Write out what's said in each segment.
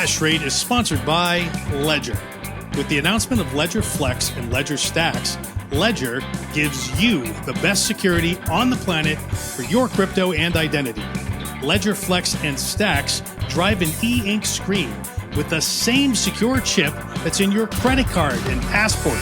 Hash Rate is sponsored by Ledger. With the announcement of Ledger Flex and Ledger Stacks, Ledger gives you the best security on the planet for your crypto and identity. Ledger Flex and Stacks drive an e-ink screen with the same secure chip that's in your credit card and passport,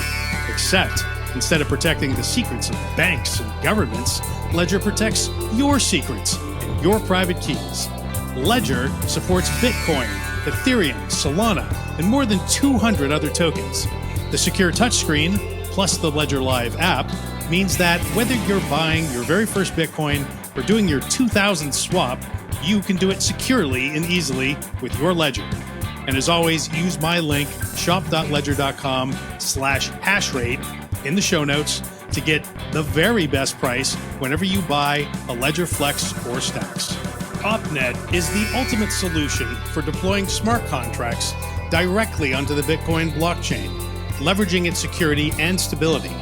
except instead of protecting the secrets of banks and governments, Ledger protects your secrets and your private keys. Ledger supports Bitcoin, Ethereum, Solana, and more than 200 other tokens. The secure touchscreen, plus the Ledger Live app, means that whether you're buying your very first Bitcoin or doing your 2000th swap, you can do it securely and easily with your Ledger. And as always, use my link, shop.ledger.com/hashrate in the show notes to get the very best price whenever you buy a Ledger Flex or Stacks. OpNet is the ultimate solution for deploying smart contracts directly onto the Bitcoin blockchain, leveraging its security and stability.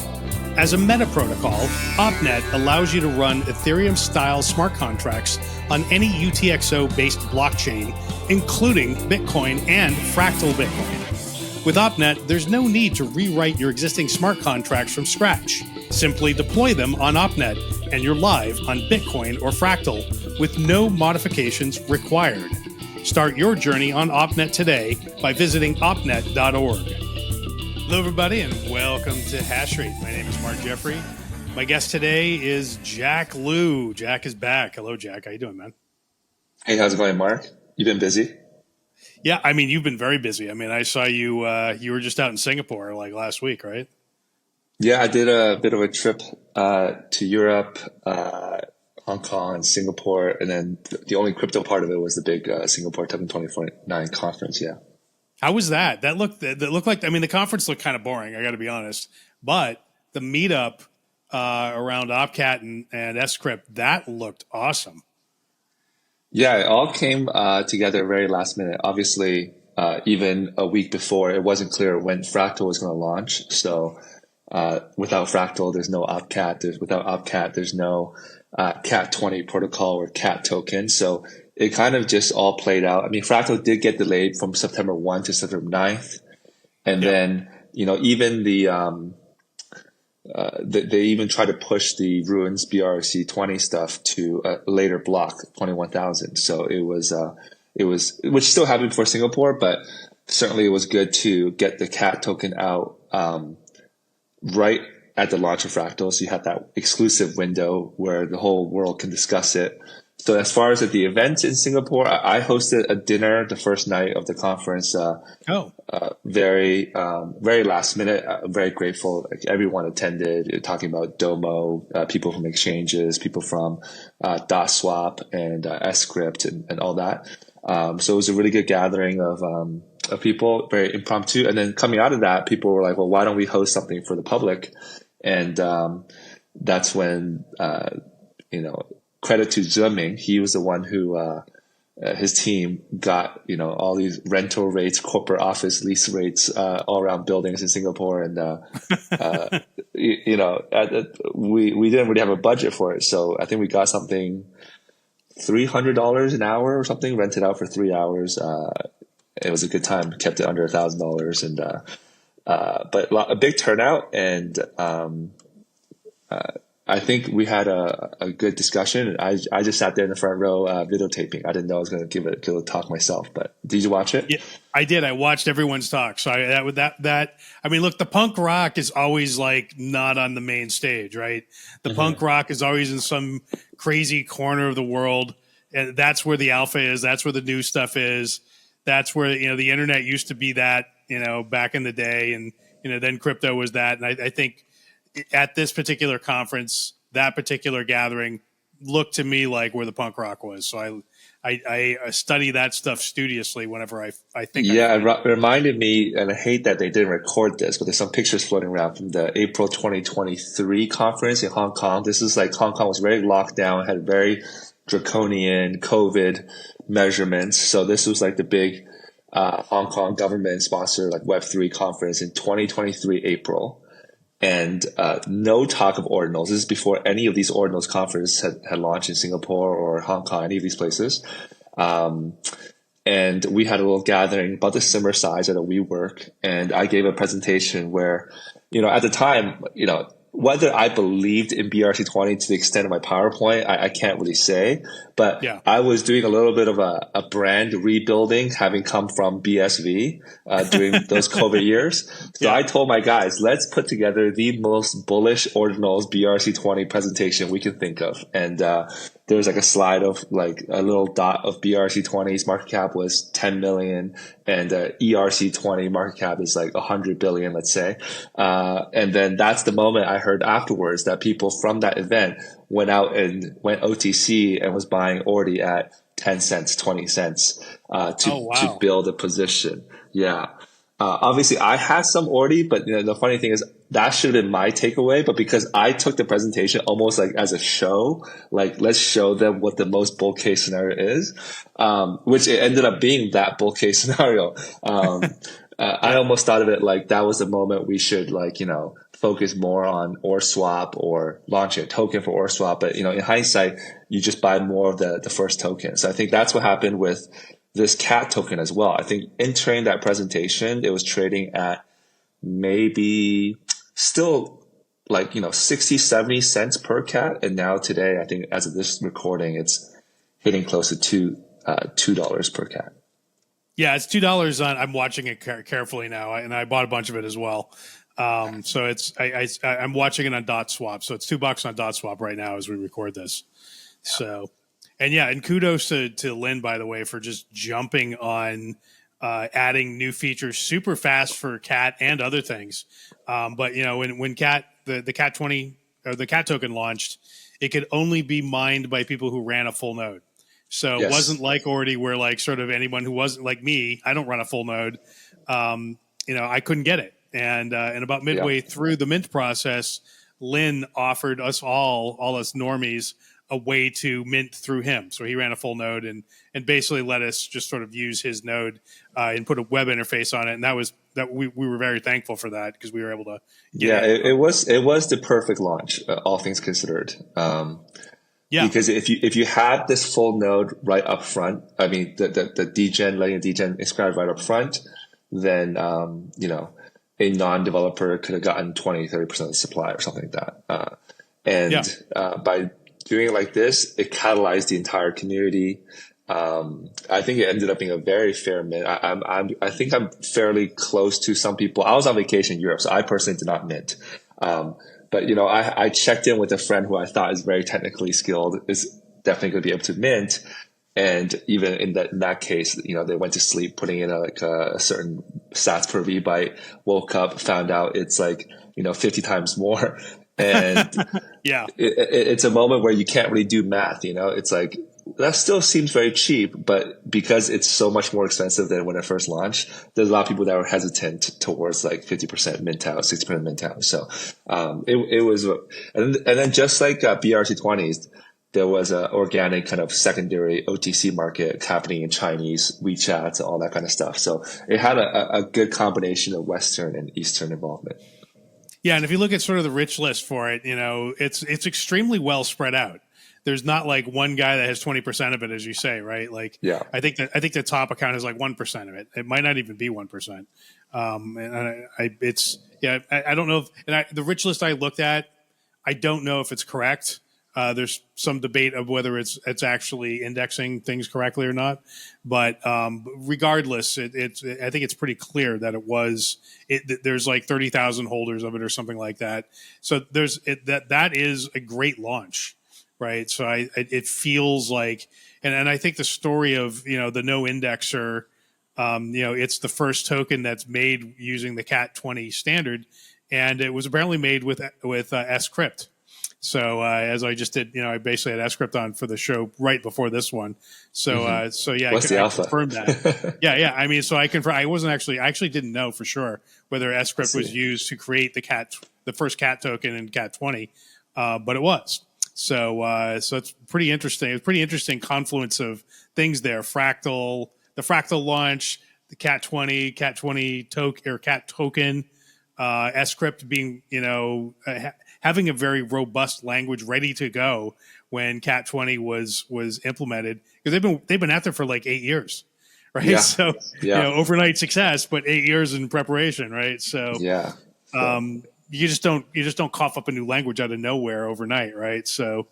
As a meta protocol, OpNet allows you to run Ethereum-style smart contracts on any UTXO-based blockchain, including Bitcoin and Fractal Bitcoin. With OpNet, there's no need to rewrite your existing smart contracts from scratch. Simply deploy them on OpNet, and you're live on Bitcoin or Fractal with no modifications required. Start your journey on OpNet today by visiting opnet.org. Hello, everybody, and welcome to Hash Rate. My name is Mark Jeffrey. My guest today is Jack Liu. Jack is back. Hello, Jack. How you doing, man? Hey, how's it going, Mark? You been busy? Yeah, I mean, you've been very busy. I mean, I saw you. You were just out in Singapore like last week, right? Yeah, I did a bit of a trip to Europe, Hong Kong, and Singapore, and then the only crypto part of it was the big Singapore Token 2029 conference. Yeah. How was that? That looked like. I mean, the conference looked kind of boring. I got to be honest, but the meetup around OpCat and Scrypt, that looked awesome. Yeah, it all came together very last minute. Obviously, even a week before, it wasn't clear when Fractal was going to launch. So without Fractal, there's no OpCat. Without OpCat, there's no Cat20 protocol or Cat token. So it kind of just all played out. I mean, Fractal did get delayed from September 1 to September 9th. And then, even they even tried to push the Ruins BRC20 stuff to a later block, 21,000. So it was, which still happened before Singapore, but certainly it was good to get the Cat token out right at the launch of Fractal. So you had that exclusive window where the whole world can discuss it. So as far as at the event in Singapore, I hosted a dinner the first night of the conference. Very last minute. Very grateful. Like, everyone attended, talking about Domo, people from exchanges, people from DotSwap and Scrypt and all that. So it was a really good gathering of people, very impromptu. And then coming out of that, people were like, well, why don't we host something for the public? And that's when, credit to Zheming. He was the one who, his team got, all these rental rates, corporate office lease rates, all around buildings in Singapore. And, we didn't really have a budget for it. So I think we got something $300 an hour or something, rented out for 3 hours. It was a good time, kept it under $1,000. And, but a big turnout. And, I think we had a good discussion. I just sat there in the front row videotaping. I didn't know I was going to give a talk myself, but did you watch it? Yeah, I did. I watched everyone's talk. So I mean, look, the punk rock is always like not on the main stage, right? The punk rock is always in some crazy corner of the world, and that's where the alpha is. That's where the new stuff is. That's where the internet used to be. That back in the day, and then crypto was that. And I think at this particular conference, that particular gathering looked to me like where the punk rock was. So I study that stuff studiously whenever I think. Yeah, it reminded me, and I hate that they didn't record this, but there's some pictures floating around from the April 2023 conference in Hong Kong. This is like Hong Kong was very locked down, had very draconian COVID measurements. So this was like the big Hong Kong government sponsored like Web3 conference in 2023 April. And no talk of ordinals. This is before any of these ordinals conferences had launched in Singapore or Hong Kong, any of these places. and we had a little gathering about the similar size at a WeWork, and I gave a presentation where, at the time, whether I believed in BRC20 to the extent of my PowerPoint, I can't really say, but Yeah. I was doing a little bit of a brand rebuilding, having come from BSV during those COVID years. So Yeah. I told my guys, let's put together the most bullish ordinals BRC20 presentation we can think of. And there was like a slide of like a little dot of BRC20's market cap was 10 million, and ERC20 market cap is like 100 billion, let's say. And then that's the moment I heard afterwards that people from that event went out and went OTC and was buying already at 10 cents, 20 cents to build a position. Yeah. Obviously, I had some already, but the funny thing is that should have been my takeaway. But because I took the presentation almost like as a show, like let's show them what the most bull case scenario is, which it ended up being that bull case scenario. I almost thought of it like that was the moment we should focus more on OrSwap or launch a token for OrSwap. But in hindsight, you just buy more of the first token. So I think that's what happened with this cat token as well. I think entering that presentation, it was trading at maybe still 60, 70 cents per cat. And now today, I think as of this recording, it's hitting close to $2 per cat. Yeah, it's $2 on. I'm watching it carefully now, and I bought a bunch of it as well. So it's I'm watching it on DotSwap. So it's $2 on DotSwap right now as we record this. So, and kudos to Lynn, by the way, for just jumping on adding new features super fast for Cat and other things. But when Cat the Cat 20 or the Cat token launched, it could only be mined by people who ran a full node. So it wasn't like already where like sort of anyone who wasn't like me, I don't run a full node. I couldn't get it. And about midway through the mint process, Lynn offered us all us normies, a way to mint through him. So he ran a full node and basically let us just sort of use his node and put a web interface on it. And we were very thankful for that because we were able to get it. It was the perfect launch, all things considered. Because if you had this full node right up front, I mean the degen letting the degen inscribe right up front, then a non-developer could have gotten 20-30% of the supply or something like that. By doing it like this, it catalyzed the entire community. I think it ended up being a very fair mint. I think I'm fairly close to some people. I was on vacation in Europe, so I personally did not mint. But I checked in with a friend who I thought is very technically skilled, is definitely going to be able to mint. And even in that case, they went to sleep putting in a certain sats per V-byte, woke up, found out it's 50 times more. And it's a moment where you can't really do math. It's like, that still seems very cheap, but because it's so much more expensive than when it first launched, there's a lot of people that were hesitant towards 50% mint out, 60% mint out. So it was, and then just like BRC20s, there was an organic kind of secondary OTC market happening in Chinese WeChat and all that kind of stuff. So it had a good combination of Western and Eastern involvement. Yeah, and if you look at sort of the rich list for it, it's extremely well spread out. There's not like one guy that has 20% of it, as you say, right? I think the top account is 1% of it. It might not even be 1%. I don't know if the rich list I looked at, I don't know if it's correct. There's some debate of whether it's actually indexing things correctly or not. But regardless, I think it's pretty clear that there's 30,000 holders of it or something like that. So that is a great launch. Right. So it feels like, and I think the story of, the no indexer, it's the first token that's made using the Cat 20 standard, and it was apparently made with Scrypt. So as I just did, I basically had Scrypt on for the show right before this one. So What's the alpha? I confirmed that. yeah. I mean, so I confirm. I actually didn't know for sure whether Scrypt was used to create the first Cat token in Cat 20, but it was. So it's pretty interesting. It's a pretty interesting confluence of things there. The Fractal launch, the Cat 20 token or Cat token, Scrypt being, having a very robust language ready to go when Cat 20 was implemented, because they've been out there for 8 years, right? Yeah. So, Yeah. overnight success, but 8 years in preparation, right? So, Yeah. you just don't cough up a new language out of nowhere overnight, right? So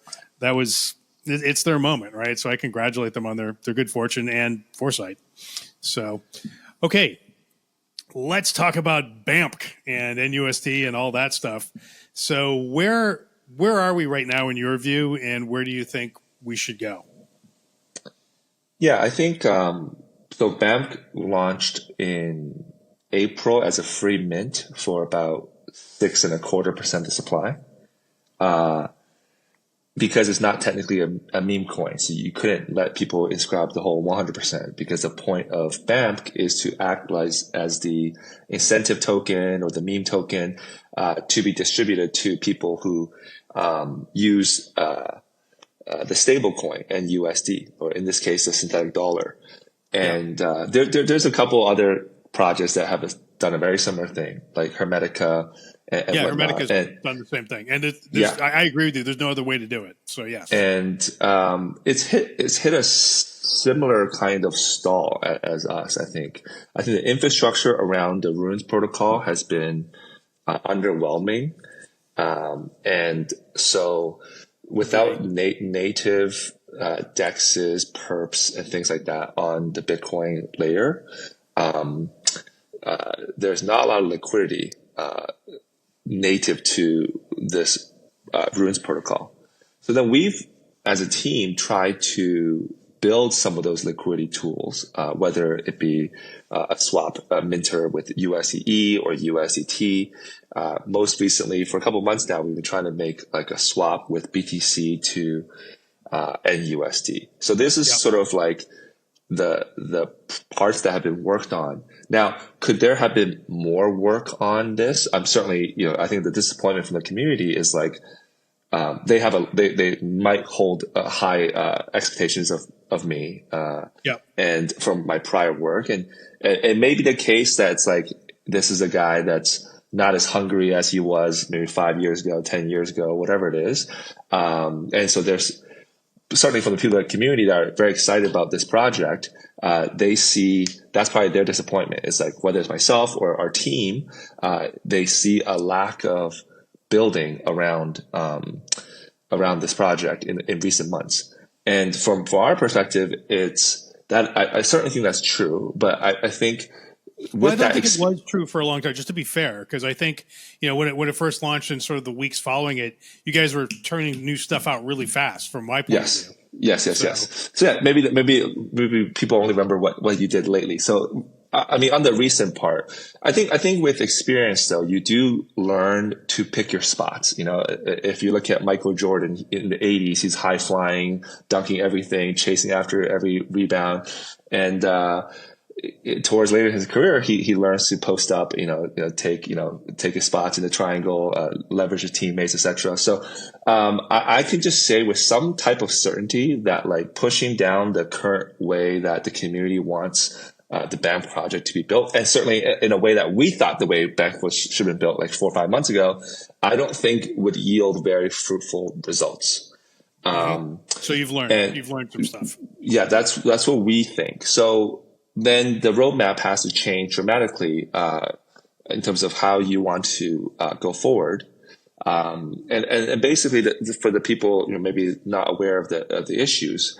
it's their moment, right? So I congratulate them on their good fortune and foresight. So, okay, let's talk about BAMK and NUSD and all that stuff. So where are we right now in your view, and where do you think we should go? Yeah, I think so. BAMK launched in April as a free mint for about 6.25% of supply. Because it's not technically a meme coin. So you couldn't let people inscribe the whole 100% because the point of BAMK is to act as the incentive token or the meme token to be distributed to people who use the stablecoin and USD, or in this case, the synthetic dollar. And there's a couple other projects that have done a very similar thing, like Hermetica. And Hermetica's done the same thing, and I agree with you. There's no other way to do it. So yes, and it's hit a similar kind of stall as us. I think the infrastructure around the Runes protocol has been underwhelming, and so without native dexes, perps, and things like that on the Bitcoin layer, there's not a lot of liquidity native to this Runes protocol. So then we've, as a team, tried to build some of those liquidity tools, whether it be a swap minter with USDE or USDT. Most recently, for a couple of months now, we've been trying to make like a swap with BTC to NUSD. So this is sort of like the parts that have been worked on. Now, could there have been more work on this? I'm certainly, I think the disappointment from the community is like they might hold high expectations of me, and from my prior work, and it may be the case that it's like this is a guy that's not as hungry as he was maybe 5 years ago, 10 years ago, whatever it is, and so there's certainly from the people in the community that are very excited about this project, they see that's probably their disappointment. It's like whether it's myself or our team, they see a lack of building around this project in recent months. And from our perspective, it's that I certainly think that's true, but I think. Well, I don't think it was true for a long time, just to be fair, because I think, when it first launched and sort of the weeks following it, you guys were turning new stuff out really fast from my point of view. Yes. So yeah, maybe people only remember what you did lately. So, I mean, on the recent part, I think with experience though, you do learn to pick your spots. If you look at Michael Jordan in the 80s, he's high flying, dunking everything, chasing after every rebound. And, towards later in his career, he learns to post up, take his spots in the triangle, leverage his teammates, etc. So I could just say with some type of certainty that like pushing down the current way that the community wants the BAMK project to be built, and certainly in a way that we thought the way BAMK should have been built like 4 or 5 months ago, I don't think would yield very fruitful results. So you've learned some stuff. Yeah, that's what we think. So then the roadmap has to change dramatically in terms of how you want to go forward. And basically, for the people maybe not aware of the issues,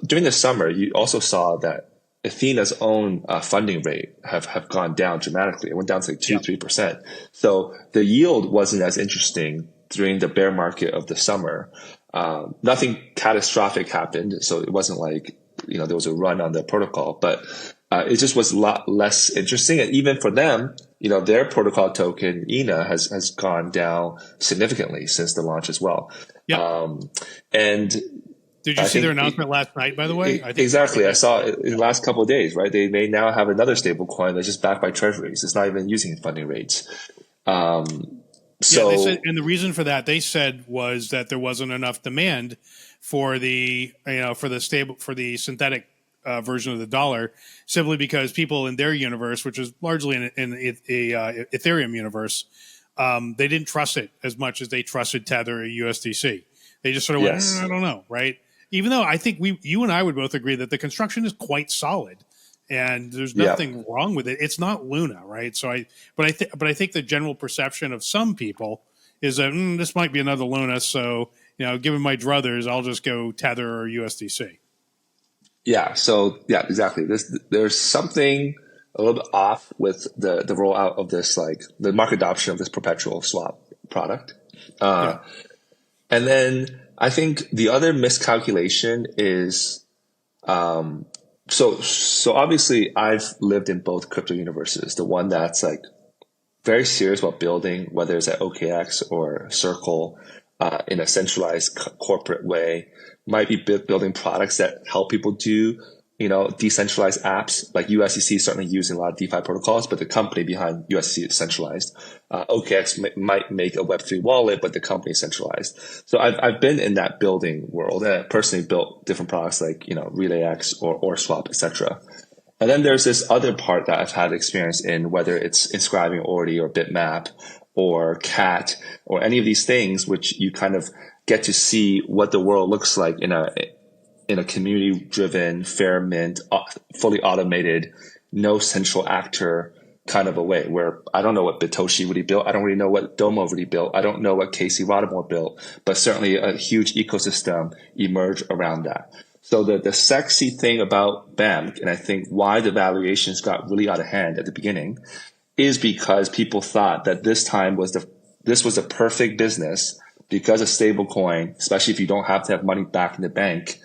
during the summer, you also saw that Athena's own funding rate have gone down dramatically. It went down to like 2-3%. So the yield wasn't as interesting during the bear market of the summer. Nothing catastrophic happened, so it wasn't like there was a run on the protocol, but it just was a lot less interesting. And even for them, their protocol token, ENA, has gone down significantly since the launch as well. And did you see their announcement last night, by the way? Exactly. I saw it in the last couple of days, right? They may now have another stable coin that's just backed by treasuries. It's not even using funding rates. So they said, and the reason for that, they said, was that there wasn't enough demand for the synthetic version of the dollar, simply because people in their universe, which is largely in Ethereum universe, they didn't trust it as much as they trusted Tether or USDC. They just sort of went, I don't know, right? Even though I think you and I would both agree that the construction is quite solid. and there's nothing wrong with it. It's not Luna, right? So I think the general perception of some people is that this might be another Luna. So, given my druthers, I'll just go Tether or USDC. Yeah. So exactly. There's something a little bit off with the rollout of this, like the market adoption of this perpetual swap product. And then I think the other miscalculation is, so obviously I've lived in both crypto universes, the one that's like very serious about building, whether it's at OKX or Circle, in a centralized corporate way, might be building products that help people do, decentralized apps. Like USDC is certainly using a lot of DeFi protocols, but the company behind USDC is centralized. OKX might make a Web3 wallet, but the company is centralized. So I've been in that building world, and I personally built different products like, RelayX or Swap, etc. And then there's this other part that I've had experience in, whether it's inscribing Ordi or Bitmap or Cat or any of these things, which you kind of get to see what the world looks like in a community-driven, fair mint, fully automated, no central actor kind of a way, where I don't know what Bitoshi really built. I don't really know what Domo really built. I don't know what Casey Rodamore built, but certainly a huge ecosystem emerged around that. So the sexy thing about BAMK, and I think why the valuations got really out of hand at the beginning, is because people thought that this was a perfect business because of stablecoin, especially if you don't have to have money back in the bank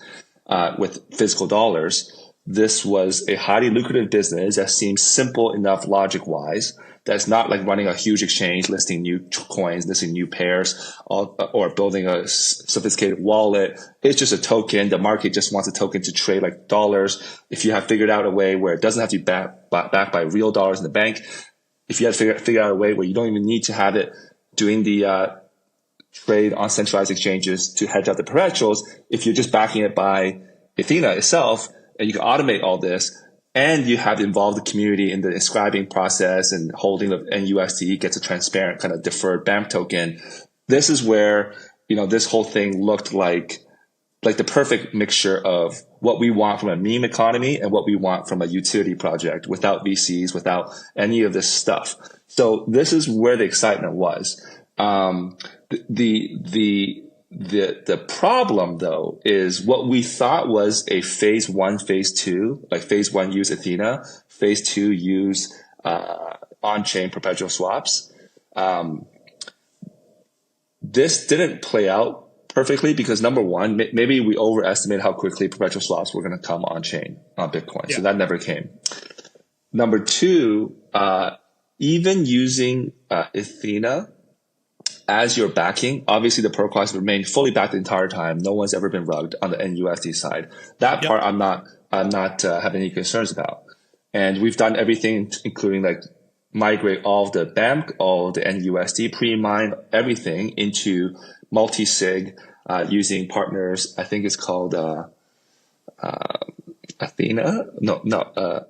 with physical dollars. This was a highly lucrative business that seems simple enough logic-wise. That's not like running a huge exchange, listing new coins, listing new pairs, or building a sophisticated wallet. It's just a token. The market just wants a token to trade like dollars. If you have figured out a way where it doesn't have to be backed by real dollars in the bank, if you have to figure out a way where you don't even need to have it doing the trade on centralized exchanges to hedge out the perpetuals, if you're just backing it by Athena itself, and you can automate all this, and you have involved the community in the inscribing process and holding of NUSD gets a transparent kind of deferred BAMK token. This is where, this whole thing looked like the perfect mixture of what we want from a meme economy and what we want from a utility project without VCs, without any of this stuff. So this is where the excitement was. The problem though is what we thought was a phase 1, phase 2, like phase 1 use Athena, phase 2 use on-chain perpetual swaps. This didn't play out perfectly because number one, maybe we overestimated how quickly perpetual swaps were going to come on-chain on Bitcoin. Yeah. So that never came. Number two, even using Athena as your backing, obviously the protocols remain fully backed the entire time. No one's ever been rugged on the NUSD side. That part I'm not having any concerns about. And we've done everything, including like migrate all of the BAMK, all of the NUSD pre-mine, everything into multi-sig using partners. I think it's called Athena.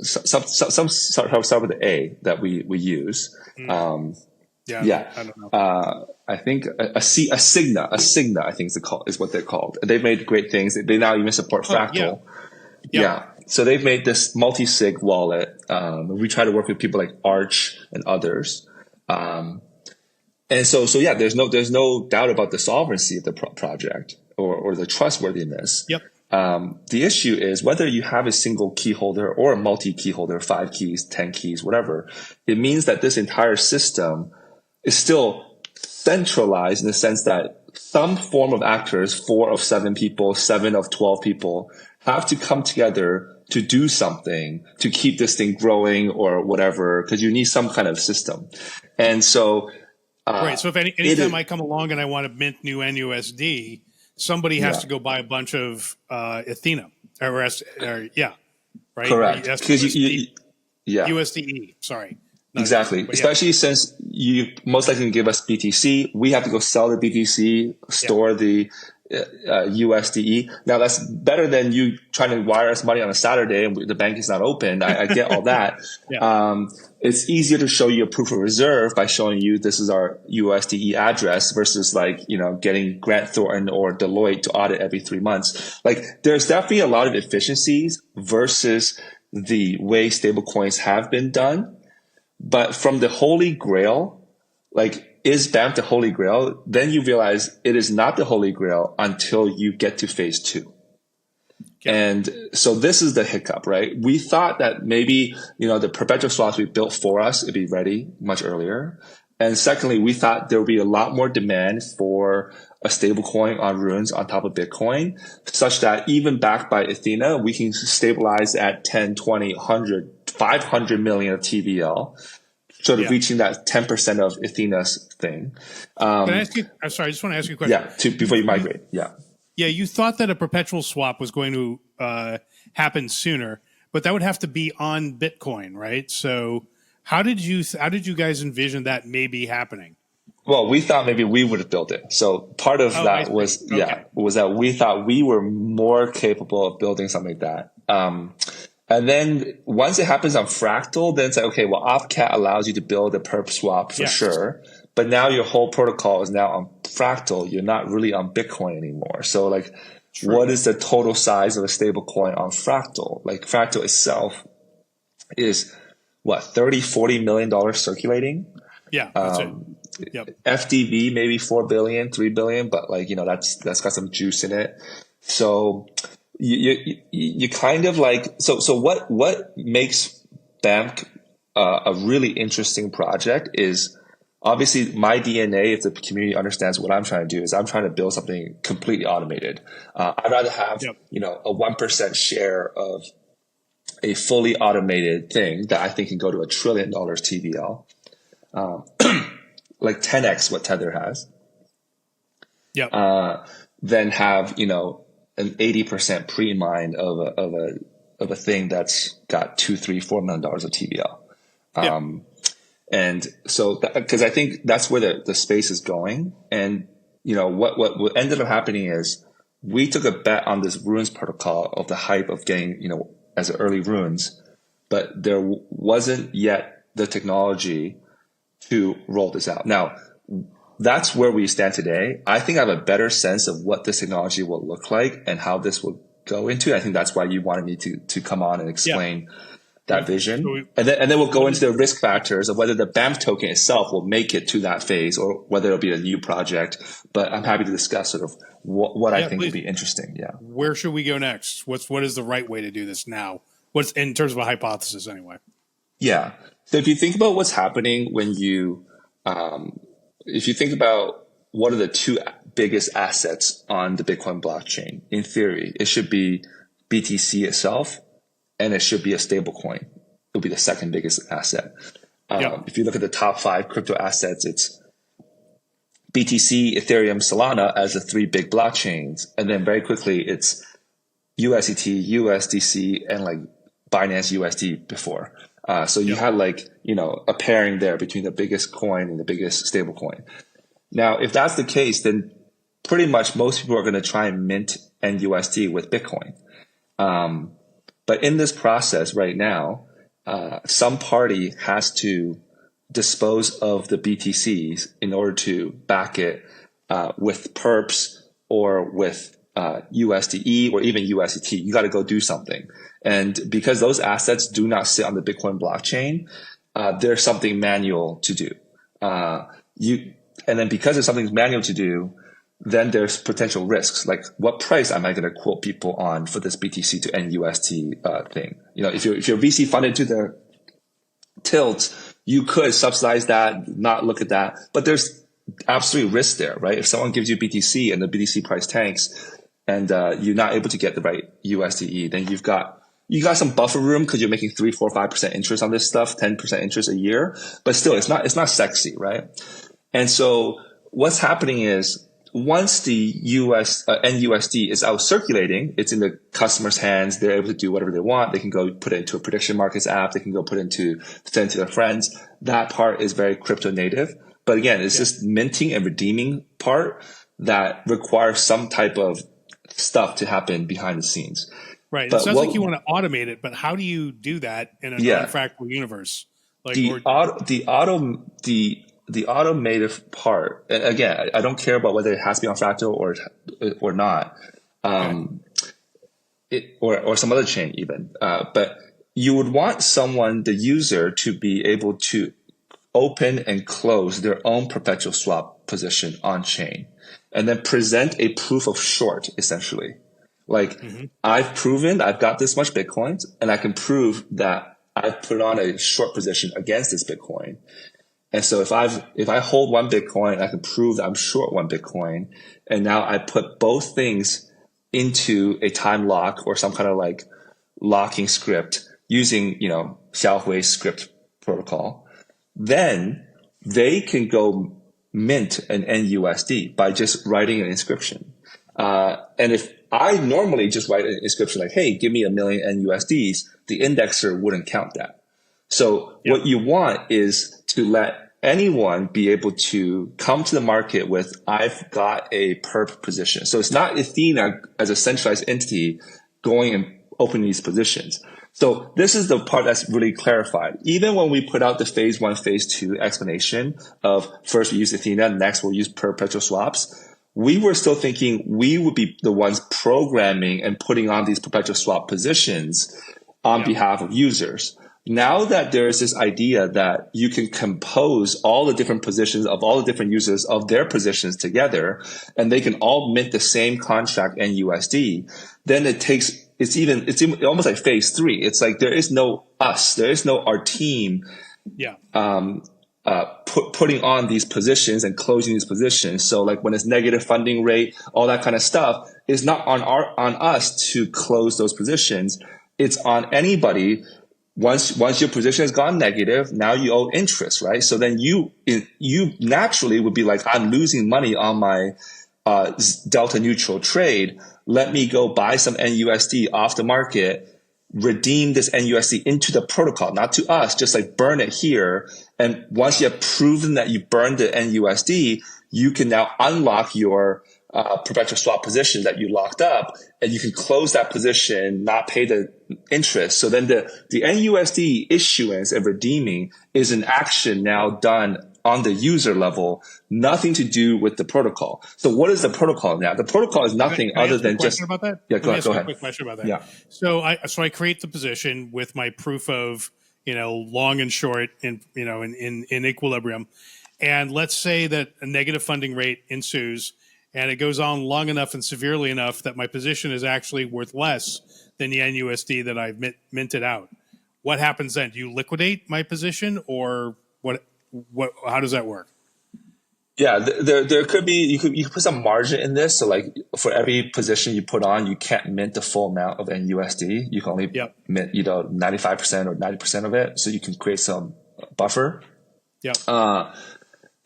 Some start with the A that we use. Yeah. I don't know. I think a Signa, I think is what they're called. They've made great things. They now even support Fractal. Yeah. So they've made this multi-sig wallet. We try to work with people like Arch and others. And so there's no doubt about the solvency of the project or the trustworthiness. Yep. The issue is whether you have a single key holder or a multi-key holder, 5 keys, 10 keys, whatever. It means that this entire system is still centralized in the sense that some form of actors, 4 of 7 people, 7 of 12 people, have to come together to do something to keep this thing growing or whatever, because you need some kind of system. And so, right. So if anytime I come along and I want to mint new NUSD, somebody has to go buy a bunch of Athena right? Correct. Because USDE. Sorry. Exactly. Especially since you most likely give us BTC, we have to go sell the BTC, store the USDE. Now that's better than you trying to wire us money on a Saturday and the bank is not open. I get all that. It's easier to show you a proof of reserve by showing you this is our USDE address versus getting Grant Thornton or Deloitte to audit every 3 months. Like there's definitely a lot of efficiencies versus the way stablecoins have been done. But from the Holy Grail, like, is BAMK the Holy Grail? Then you realize it is not the Holy Grail until you get to phase 2. And so this is the hiccup, right? We thought that maybe, the perpetual swaps we built for us would be ready much earlier. And secondly, we thought there would be a lot more demand for a stable coin on Runes on top of Bitcoin, such that even backed by Athena, we can stabilize at 10, 20, 100, 500 million of TVL, sort of reaching that 10% of Athena's thing. Can I ask you, I'm sorry, I just want to ask you a question. Yeah, before you migrate, yeah. Yeah, you thought that a perpetual swap was going to happen sooner, but that would have to be on Bitcoin, right? So how did you guys envision that maybe happening? Well, we thought maybe we would have built it. So part of that was was that we thought we were more capable of building something like that. And then once it happens on Fractal, then it's like, okay, well, OpCat allows you to build a perp swap for sure. But now your whole protocol is now on Fractal. You're not really on Bitcoin anymore. So like, what is the total size of a stable coin on Fractal? Like Fractal itself is what, $30-40 million circulating? Yeah. That's it. FDV, maybe 4 billion, 3 billion, but like, that's got some juice in it. So you kind of like, so what makes BAMK a really interesting project is obviously my DNA, if the community understands what I'm trying to do, is I'm trying to build something completely automated. I'd rather have, a 1% share of a fully automated thing that I think can go to $1 trillion TVL. Like 10x what Tether has. Then have, an 80% pre-mine of a thing that's got $2, $3, $4 million of TVL. And so, because I think that's where the space is going. And, what ended up happening is we took a bet on this Runes protocol of the hype of getting, as early Runes, but there wasn't yet the technology to roll this out. Now, that's where we stand today. I think I have a better sense of what this technology will look like and how this will go into. I think that's why you wanted me to come on and explain that vision. So and then we'll go into the risk factors of whether the BAMK token itself will make it to that phase or whether it'll be a new project. But I'm happy to discuss sort of what I think will be interesting. Yeah. Where should we go next? What is the right way to do this now? What's in terms of a hypothesis anyway? Yeah. So if you think about what's happening when you, if you think about what are the two biggest assets on the Bitcoin blockchain, in theory, it should be BTC itself, and it should be a stable coin. It'll be the second biggest asset. If you look at the top 5 crypto assets, it's BTC, Ethereum, Solana as the 3 big blockchains. And then very quickly, it's USDT, USDC, and like Binance USD before. So you had like, a pairing there between the biggest coin and the biggest stable coin. Now, if that's the case, then pretty much most people are going to try and mint NUSD with Bitcoin. But in this process right now, some party has to dispose of the BTCs in order to back it with perps or with USDE or even USDT. You got to go do something. And because those assets do not sit on the Bitcoin blockchain, there's something manual to do. And then because there's something manual to do, then there's potential risks. Like, what price am I going to quote people on for this BTC to NUST thing? If you're VC funded to the tilt, you could subsidize that, not look at that. But there's absolute risk there, right? If someone gives you BTC and the BTC price tanks and you're not able to get the right USDE, then you got some buffer room because you're making 3, 4, 5% interest on this stuff, 10% interest a year. But still, it's not sexy, right? And so what's happening is, once the NUSD is out circulating, it's in the customer's hands. They're able to do whatever they want. They can go put it into a prediction markets app. They can go send it to their friends. That part is very crypto native. But again, it's just minting and redeeming part that requires some type of stuff to happen behind the scenes. Right. It sounds like you want to automate it, but how do you do that in a non-fractal universe? Like the automated part, and again, I don't care about whether it has to be on Fractal or not, or some other chain even. But you would want someone, the user, to be able to open and close their own perpetual swap position on chain, and then present a proof of short, essentially. Like, I've proven I've got this much Bitcoin, and I can prove that I've put on a short position against this Bitcoin. And so if I hold one Bitcoin, I can prove that I'm short one Bitcoin. And now I put both things into a time lock or some kind of like locking script using, Xiaohui's script protocol. Then they can go mint an NUSD by just writing an inscription. And if I normally just write an inscription like, hey, give me 1 million NUSDs, the indexer wouldn't count that. So what you want is to let anyone be able to come to the market with, I've got a perp position. So it's not Athena as a centralized entity going and opening these positions. So this is the part that's really clarified. Even when we put out the phase 1, phase 2 explanation of first we use Athena, next we'll use perpetual swaps, we were still thinking we would be the ones programming and putting on these perpetual swap positions on behalf of users. Now that there's this idea that you can compose all the different positions of all the different users of their positions together, and they can all mint the same contract NUSD, then it's almost like phase 3. It's like there is no us, there is no our team putting on these positions and closing these positions. So like when it's negative funding rate, all that kind of stuff is not on us to close those positions. It's on anybody. Once your position has gone negative, now you owe interest, right? So then you naturally would be like, I'm losing money on my delta neutral trade. Let me go buy some NUSD off the market, redeem this NUSD into the protocol, not to us, just like burn it here. And once you have proven that you burned the NUSD, you can now unlock your perpetual swap position that you locked up, and you can close that position, not pay the interest. So then the NUSD issuance and redeeming is an action now done on the user level, nothing to do with the protocol. So what is the protocol now? The protocol is nothing other than just... About that? Yeah, go ahead. A quick question about that. Yeah. So I create the position with my proof of, long and short in equilibrium. And let's say that a negative funding rate ensues, and it goes on long enough and severely enough that my position is actually worth less than the NUSD that I've minted out. What happens then? Do you liquidate my position, or what? How does that work? Yeah, there could be, you could put some margin in this. So like for every position you put on, you can't mint the full amount of NUSD. You can only mint 95% or 90% of it. So you can create some buffer. Yeah.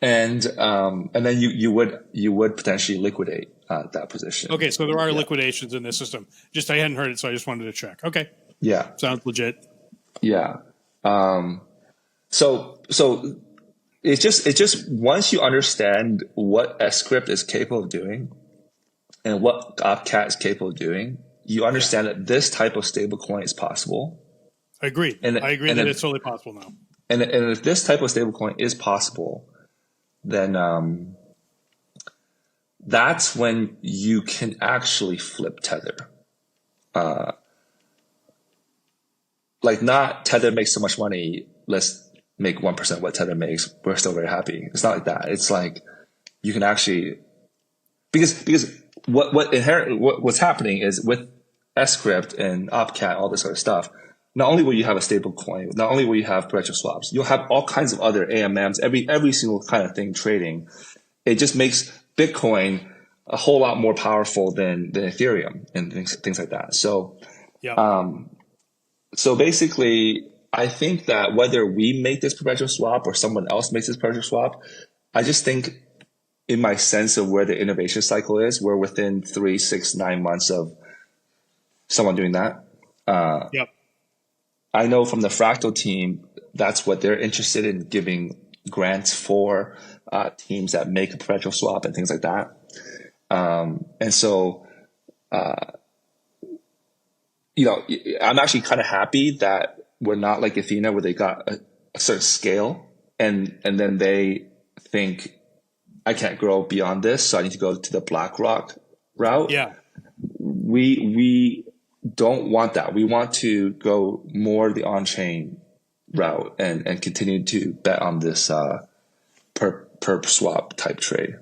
And then you would potentially liquidate that position. Okay, so there are liquidations in this system. Just I hadn't heard it, so I just wanted to check. Okay. Yeah. Sounds legit. Yeah. So it's just once you understand what a script is capable of doing and what Opcat is capable of doing, you understand that this type of stablecoin is possible. I agree. I agree that it's totally possible now. And if this type of stablecoin is possible, then that's when you can actually flip Tether. Like not Tether makes so much money, let's make 1% what Tether makes, we're still very happy. It's not like that. It's like you can actually, because what's happening is with Scrypt and Opcat, all this sort of stuff, not only will you have a stable coin, not only will you have perpetual swaps, you'll have all kinds of other AMMs, every single kind of thing trading. It just makes Bitcoin a whole lot more powerful than Ethereum and things like that. So, so basically, I think that whether we make this perpetual swap or someone else makes this perpetual swap, I just think in my sense of where the innovation cycle is, we're within 3, 6, 9 months of someone doing that. I know from the Fractal team, that's what they're interested in, giving grants for teams that make a perpetual swap and things like that. And so, I'm actually kind of happy that we're not like Athena, where they got a certain scale and then they think, I can't grow beyond this, so I need to go to the BlackRock route. Yeah. We don't want that. We want to go more the on-chain route and continue to bet on this perp swap type trade.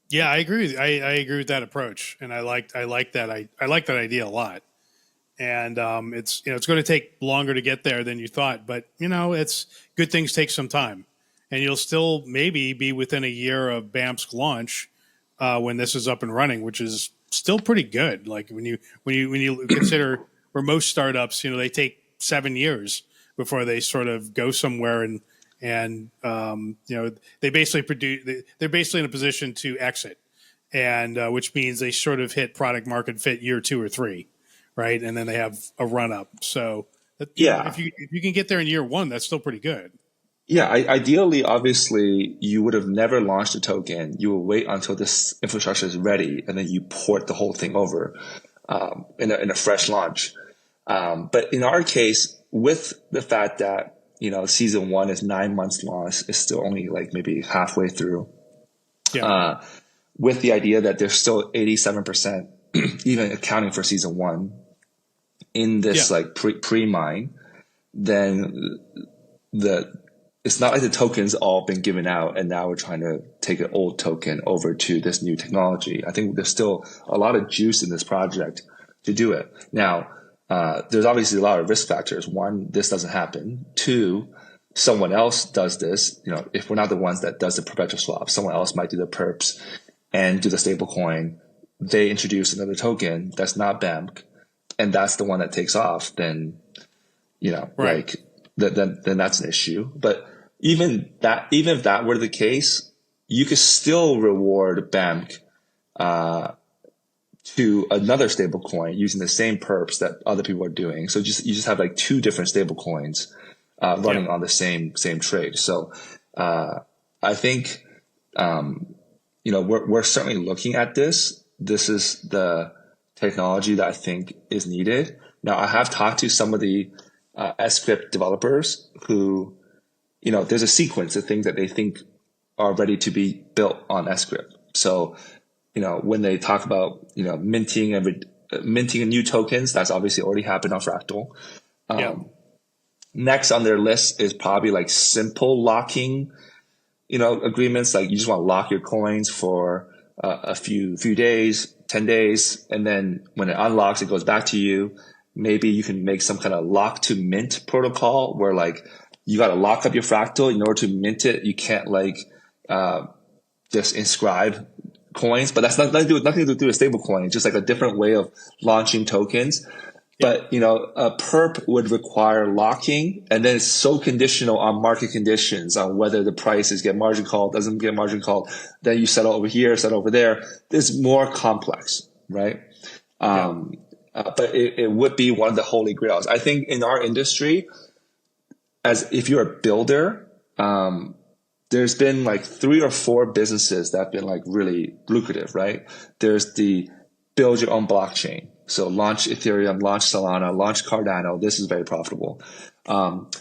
Yeah, I agree. I agree with that approach, and I like that. I like that idea a lot. And it's it's going to take longer to get there than you thought, but it's good things take some time, and you'll still maybe be within a year of BAMK's launch when this is up and running, which is still pretty good. Like when you consider where most startups, they take 7 years before they sort of go somewhere and they basically produce. They're basically in a position to exit, and which means they sort of hit product market fit year 2 or 3. Right, and then they have a run up. So if you can get there in year 1, that's still pretty good. Yeah, ideally, obviously, you would have never launched a token. You will wait until this infrastructure is ready, and then you port the whole thing over in a fresh launch. But in our case, with the fact that season 1 is 9 months long, it's still only like maybe halfway through. Yeah. With the idea that there's still 87%, even accounting for season 1. In this like pre-mine, then it's not like the token's all been given out and now we're trying to take an old token over to this new technology. I think there's still a lot of juice in this project to do it. Now, there's obviously a lot of risk factors. 1, this doesn't happen. 2, someone else does this. If we're not the ones that does the perpetual swap, someone else might do the perps and do the stablecoin. They introduce another token that's not BAMK, and that's the one that takes off, then, right. then that's an issue. But even if that were the case, you could still reward BAMK to another stable coin using the same perps that other people are doing. So you just have like 2 different stable coins running on the same trade. So I think we're certainly looking at this. This is the technology that I think is needed. Now, I have talked to some of the Scrypt developers who, there's a sequence of things that they think are ready to be built on Scrypt. So, when they talk about, minting new tokens, that's obviously already happened on Fractal. Next on their list is probably like simple locking, agreements. Like you just want to lock your coins for a few days, 10 days. And then when it unlocks, it goes back to you. Maybe you can make some kind of lock to mint protocol where like you got to lock up your Fractal in order to mint it. You can't like just inscribe coins, but that's nothing to do with stable coin. It's just like a different way of launching tokens. But, a perp would require locking, and then it's so conditional on market conditions, on whether the prices get margin called, doesn't get margin called. Then you settle over here, settle over there. It's more complex, right? But it would be one of the holy grails. I think in our industry, as if you're a builder, there's been like 3 or 4 businesses that have been like really lucrative, right? There's the build your own blockchain. So launch Ethereum, launch Solana, launch Cardano. This is very profitable.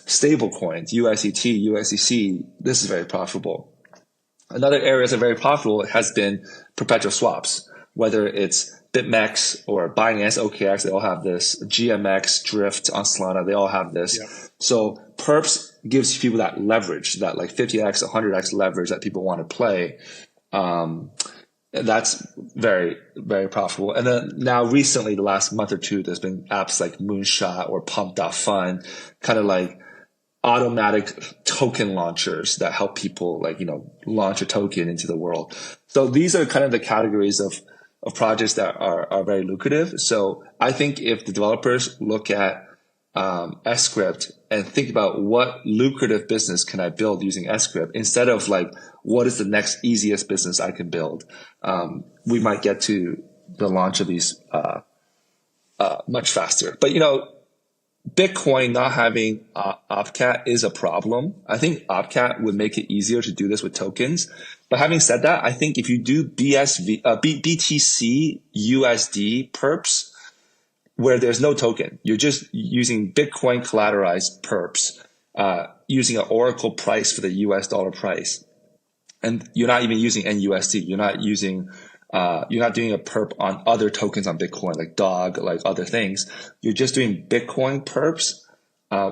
Stable coins, USDT, USDC. This is very profitable. Another area that's very profitable has been perpetual swaps, whether it's BitMEX or Binance, OKX, they all have this. GMX, Drift on Solana, they all have this. Yeah. So perps gives people that leverage, that like 50x, 100x leverage that people want to play. That's very, very profitable. And then now recently, the last month or 2, there's been apps like Moonshot or Pump.Fun, kind of like automatic token launchers that help people like, launch a token into the world. So these are kind of the categories of projects that are very lucrative. So I think if the developers look at Scrypt and think about what lucrative business can I build using Scrypt instead of like, what is the next easiest business I can build? We might get to the launch of these much faster. But, Bitcoin not having OpCat is a problem. I think OpCat would make it easier to do this with tokens. But having said that, I think if you do BTC USD perps, where there's no token, you're just using Bitcoin collateralized perps, using an Oracle price for the US dollar price. And you're not even using NUSD. You're not using You're not doing a perp on other tokens on Bitcoin, like Dog, like other things. You're just doing Bitcoin perps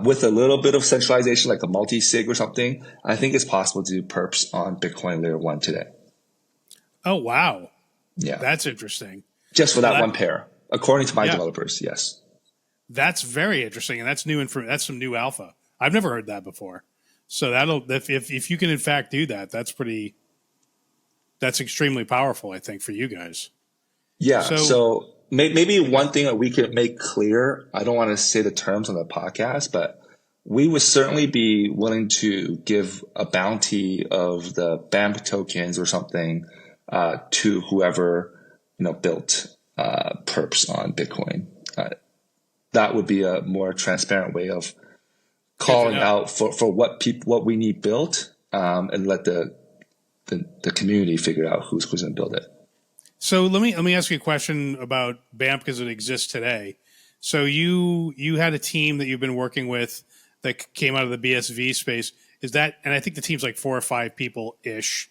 with a little bit of centralization, like a multi-sig or something. I think it's possible to do perps on Bitcoin layer 1 today. Oh, wow. Yeah. That's interesting. Just for that one pair, according to my Yeah. developers, yes. That's very interesting, and that's new that's some new alpha. I've never heard that before. So if you can in fact do that, that's extremely powerful, I think, for you guys. Yeah. So maybe one thing that we could make clear, I don't want to say the terms on the podcast, but we would certainly be willing to give a bounty of the BAMK tokens or something to whoever built perps on Bitcoin. That would be a more transparent way of calling out for what we need built, and let the community figure out who's going to build it. So let me ask you a question about BAMK as it exists today. So you had a team that you've been working with that came out of the BSV space. Is that, and I think the team's like 4 or 5 people ish.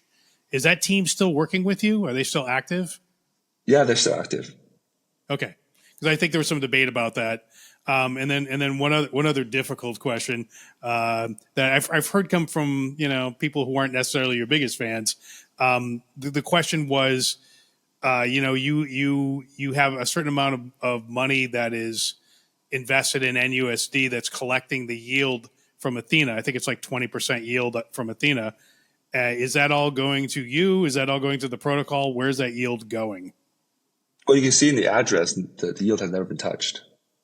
Is that team still working with you? Are they still active? Yeah, they're still active. Okay, because I think there was some debate about that. And then one other difficult question that I've heard come from people who aren't necessarily your biggest fans. The question was, you have a certain amount of money that is invested in NUSD that's collecting the yield from Athena. I think it's like 20% yield from Athena. Is that all going to you? Is that all going to the protocol? Where's that yield going? Well, you can see in the address that the yield has never been touched.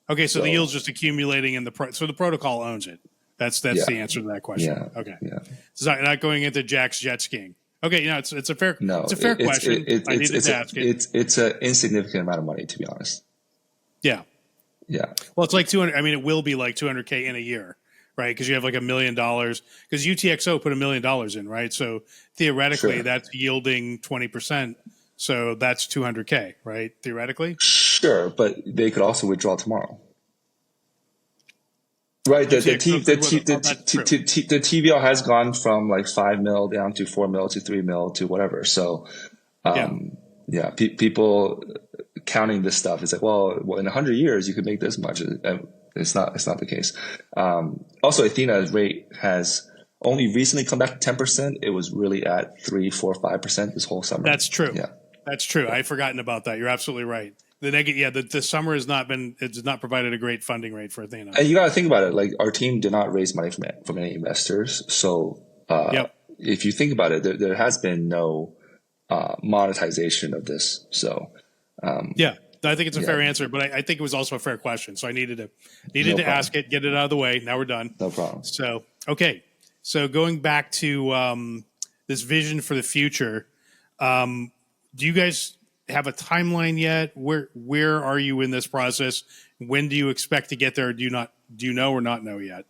Okay, so the yield's just accumulating in so the protocol owns it. That's the answer to that question. Yeah. Okay. Yeah. It's not going into Jack's jet skiing. Okay, it's a fair question. I needed to ask it. It's an insignificant amount of money, to be honest. Yeah. Yeah. Well, it's like 200. I mean, it will be like 200K in a year, right? Because you have like $1 million. Because UTXO put $1 million in, right? So theoretically, that's yielding 20%. So that's 200K, right? Theoretically. Sure, but they could also withdraw tomorrow. Right, the TVL has gone from like 5 mil down to 4 mil to 3 mil to whatever. So, people counting this stuff is like, well, in 100 years you could make this much. It's not the case. Also, Athena's rate has only recently come back to 10%. It was really at 3, 4, 5% this whole summer. That's true. Yeah, that's true. I'd forgotten about that. You're absolutely right. The summer has not provided a great funding rate for Athena. And you got to think about it. Like, our team did not raise money from any investors. So if you think about it, there has been no monetization of this. So I think it's a fair answer, but I think it was also a fair question. So I needed to ask it, get it out of the way. Now we're done. No problem. So so going back to this vision for the future, do you guys have a timeline yet? Where are you in this process? When do you expect to get there? Do you know or not know yet?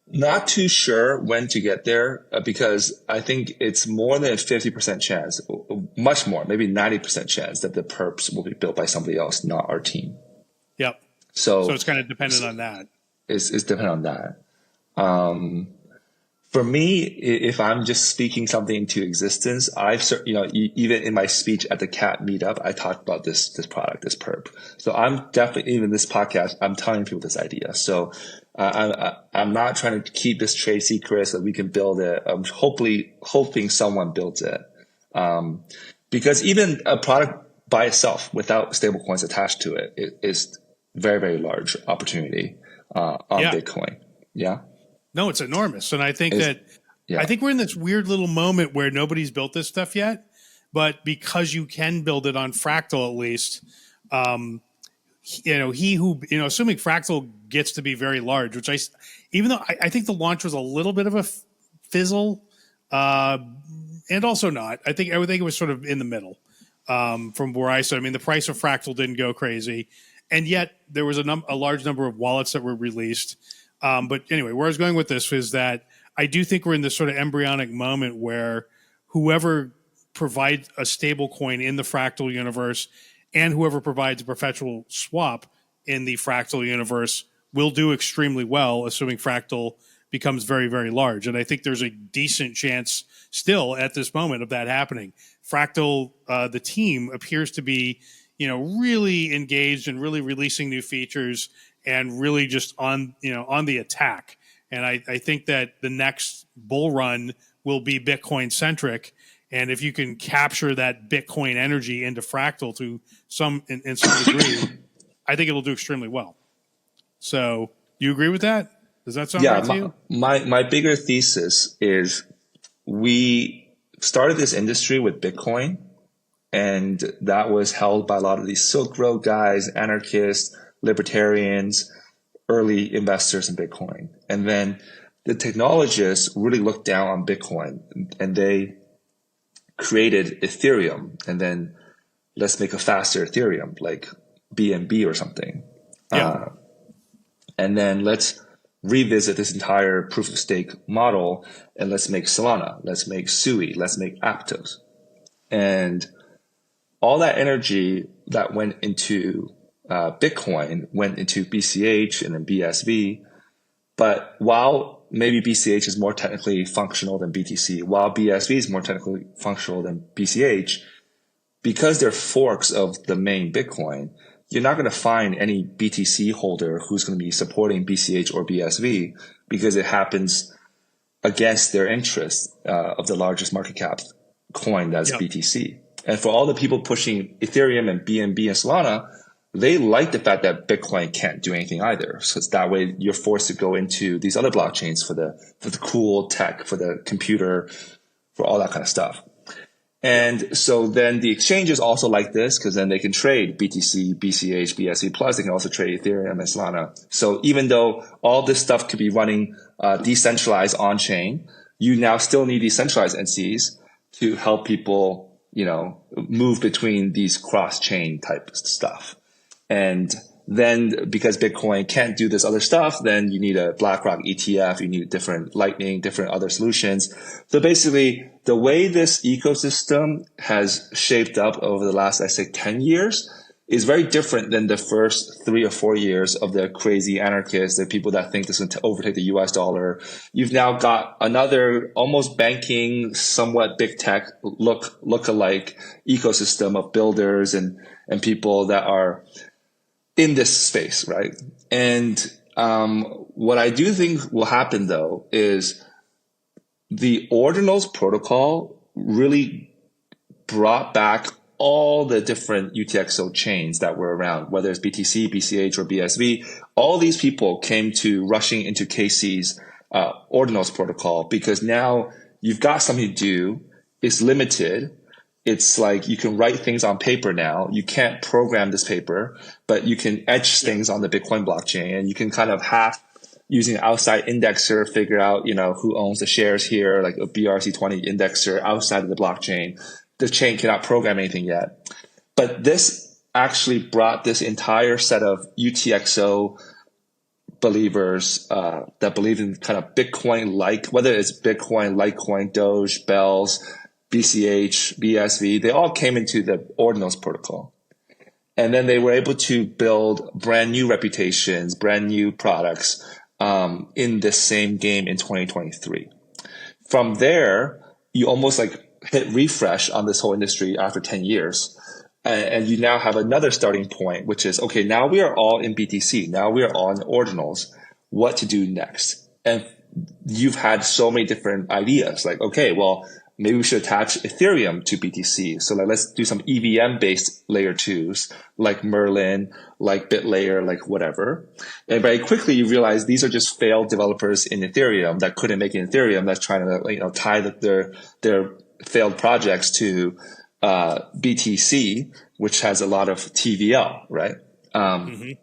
Not too sure when to get there, because I think it's more than a 50% chance, much more, maybe 90% chance that the perps will be built by somebody else, not our team. Yep. So it's kind of dependent on that. It's dependent on that. For me, if I'm just speaking something into existence, even in my speech at the CAT meetup, I talked about this product, this perp. So I'm definitely, even this podcast, I'm telling people this idea. So I'm not trying to keep this trade secret so that we can build it. I'm hoping someone builds it. Because even a product by itself without stablecoins attached to it is very, very large opportunity on Bitcoin. Yeah. No, it's enormous. And I think I think we're in this weird little moment where nobody's built this stuff yet, but because you can build it on Fractal, at least, assuming Fractal gets to be very large, which even though I think the launch was a little bit of a fizzle, and also not, I think it was sort of in the middle, from where I saw. I mean, the price of Fractal didn't go crazy, and yet there was a large number of wallets that were released. But anyway, where I was going with this is that I do think we're in this sort of embryonic moment where whoever provides a stable coin in the Fractal universe and whoever provides a perpetual swap in the Fractal universe will do extremely well, assuming Fractal becomes very, very large. And I think there's a decent chance still at this moment of that happening. Fractal, the team, appears to be, really engaged and really releasing new features and really just on the attack. And I think that the next bull run will be Bitcoin centric. And if you can capture that Bitcoin energy into Fractal to in some degree, I think it'll do extremely well. So you agree with that? Does that sound right to you? My bigger thesis is we started this industry with Bitcoin, and that was held by a lot of these Silk Road guys, anarchists, libertarians, early investors in Bitcoin. And then the technologists really looked down on Bitcoin, and they created Ethereum, and then let's make a faster Ethereum like BNB or something. Yeah. And then let's revisit this entire proof of stake model, and let's make Solana, let's make Sui, let's make Aptos. And all that energy that went into Bitcoin went into BCH and then BSV. But while maybe BCH is more technically functional than BTC, while BSV is more technically functional than BCH, because they're forks of the main Bitcoin, you're not going to find any BTC holder who's going to be supporting BCH or BSV because it happens against their interest of the largest market cap coin, that's BTC. And for all the people pushing Ethereum and BNB and Solana, they like the fact that Bitcoin can't do anything either. So it's that way you're forced to go into these other blockchains for the cool tech, for the computer, for all that kind of stuff. And so then the exchanges also like this because then they can trade BTC, BCH, BSV, plus they can also trade Ethereum and Solana. So even though all this stuff could be running decentralized on-chain, you now still need decentralized entities to help people, move between these cross-chain type stuff. And then because Bitcoin can't do this other stuff, then you need a BlackRock ETF, you need different Lightning, different other solutions. So basically, the way this ecosystem has shaped up over the last, I say, 10 years is very different than the first 3 or 4 years of the crazy anarchists, the people that think this is going to overtake the US dollar. You've now got another almost banking, somewhat big tech look-alike ecosystem of builders and people that are in this space, right? And what I do think will happen, though, is the Ordinals protocol really brought back all the different UTXO chains that were around, whether it's BTC, BCH, or BSV. All these people came to rushing into KC's Ordinals protocol because now you've got something to do. It's limited. It's like you can write things on paper now. You can't program this paper, but you can etch things on the Bitcoin blockchain, and you can kind of using an outside indexer, figure out, who owns the shares here, like a BRC20 indexer outside of the blockchain. The chain cannot program anything yet. But this actually brought this entire set of UTXO believers that believe in kind of Bitcoin-like, whether it's Bitcoin, Litecoin, Doge, Bells, BCH, BSV, they all came into the Ordinals protocol. And then they were able to build brand new reputations, brand new products in this same game in 2023. From there, you almost like hit refresh on this whole industry after 10 years. And you now have another starting point, which is, okay, now we are all in BTC. Now we are all in Ordinals. What to do next? And you've had so many different ideas. Like, okay, well, maybe we should attach Ethereum to BTC. So let's do some EVM-based layer 2s, like Merlin, like BitLayer, like whatever. And very quickly, you realize these are just failed developers in Ethereum that couldn't make it Ethereum, that's trying to tie their failed projects to BTC, which has a lot of TVL, right? And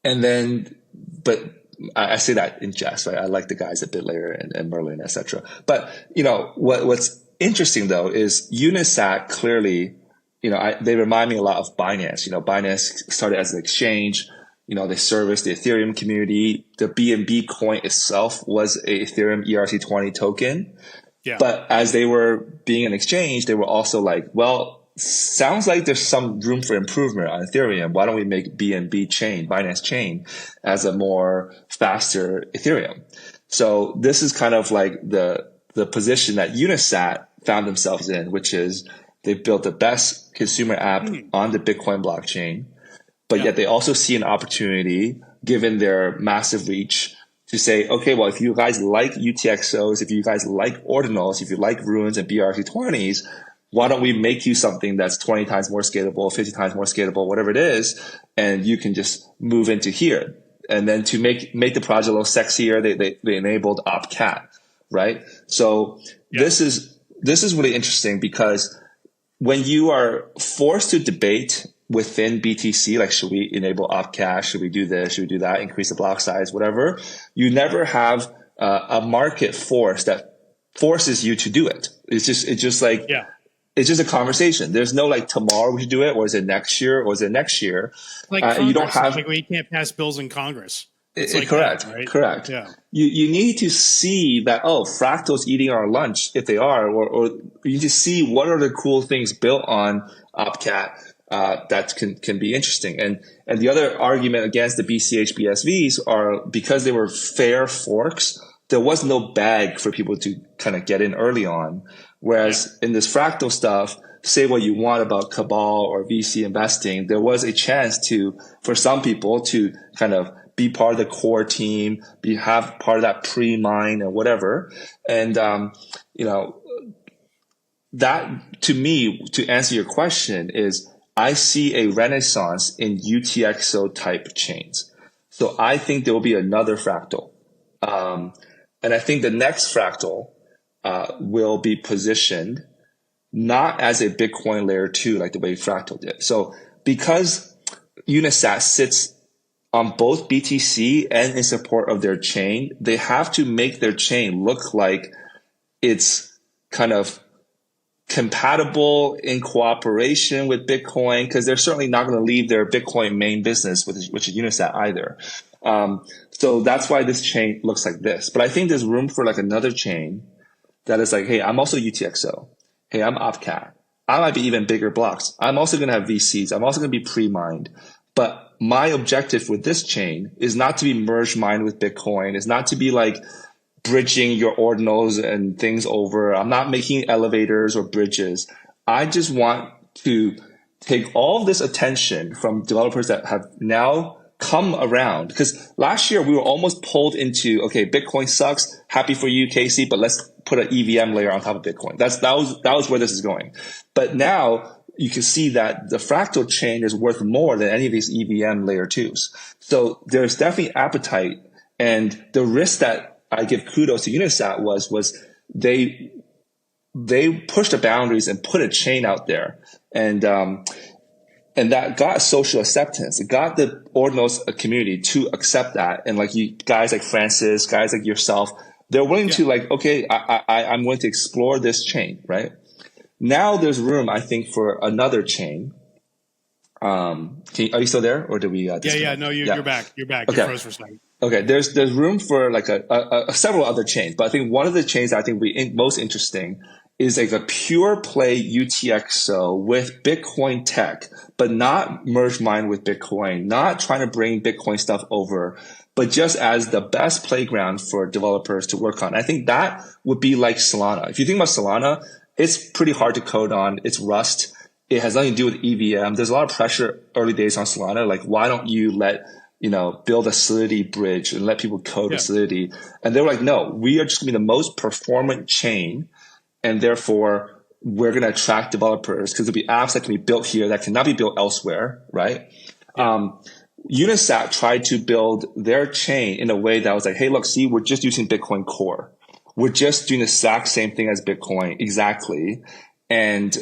then, but I say that in jest, right? I like the guys at BitLayer and Merlin, etc. But what's interesting though is Unisat clearly, they remind me a lot of Binance. Binance started as an exchange. They service the Ethereum community. The BNB coin itself was a Ethereum ERC20 token. Yeah. But as they were being an exchange, they were also like, well, sounds like there's some room for improvement on Ethereum. Why don't we make BNB chain, Binance chain, as a more faster Ethereum? So this is kind of like the position that Unisat found themselves in, which is they built the best consumer app on the Bitcoin blockchain, but yet they also see an opportunity, given their massive reach, to say, okay, well, if you guys like UTXOs, if you guys like ordinals, if you like runes and BRC20s, why don't we make you something that's 20 times more scalable, 50 times more scalable, whatever it is, and you can just move into here. And then to make the project a little sexier, they enabled OpCat, right? So this is really interesting, because when you are forced to debate within BTC, like, should we enable OpCat? Should we do this? Should we do that? Increase the block size, whatever. You never have a market force that forces you to do it. It's just like, it's just a conversation. There's no like, tomorrow we should do it, or is it next year, or is it next year? Like you don't have, like, we can't pass bills in Congress. Like correct, that, right? Correct. Yeah. You need to see that, oh, Fractal's eating our lunch, if they are, or you need to see what are the cool things built on OpCat that can be interesting. And the other argument against the BCH BSVs are, because they were fair forks, there was no bag for people to kind of get in early on. Whereas in this Fractal stuff, say what you want about Cabal or VC investing, there was a chance for some people to kind of be part of the core team, have part of that pre-mine and whatever. And, that, to me, to answer your question, is I see a renaissance in UTXO type chains. So I think there will be another Fractal. And I think the next Fractal will be positioned not as a Bitcoin layer 2 like the way Fractal did. So because Unisat sits on both BTC and in support of their chain, they have to make their chain look like it's kind of compatible in cooperation with Bitcoin, because they're certainly not going to leave their Bitcoin main business, which is Unisat, either. So that's why this chain looks like this. But I think there's room for like another chain that is like, hey, I'm also UTXO. Hey, I'm OpCat. I might be even bigger blocks. I'm also going to have VCs. I'm also going to be pre-mined. But my objective with this chain is not to be merge mined with Bitcoin. It's not to be like bridging your ordinals and things over. I'm not making elevators or bridges. I just want to take all this attention from developers that have now come around. Because last year we were almost pulled into, okay, Bitcoin sucks. Happy for you, Casey, but let's put an EVM layer on top of Bitcoin. That was where this is going. But now you can see that the Fractal chain is worth more than any of these EVM layer 2s. So there's definitely appetite. And the risk that I give kudos to Unisat was they pushed the boundaries and put a chain out there. And that got social acceptance. It got the Ordinals community to accept that. And like you guys like Francis, guys like yourself, they're willing to like, okay, I'm going to explore this chain, right? Now there's room, I think, for another chain. Are you still there, or did we? No, you're back. You're back. Okay. You froze for a second. Okay, there's room for like a several other chains, but I think one of the chains that I think most interesting is like a pure play UTXO with Bitcoin tech, but not merge mine with Bitcoin, not trying to bring Bitcoin stuff over, but just as the best playground for developers to work on. I think that would be like Solana. If you think about Solana, it's pretty hard to code on. It's Rust. It has nothing to do with EVM. There's a lot of pressure early days on Solana. Like, why don't you build a Solidity bridge and let people code with Solidity? And they were like, no, we are just going to be the most performant chain. And therefore, we're going to attract developers because there'll be apps that can be built here that cannot be built elsewhere, right? Unisat tried to build their chain in a way that was like, hey, look, see, we're just using Bitcoin Core. We're just doing the exact same thing as Bitcoin, exactly, and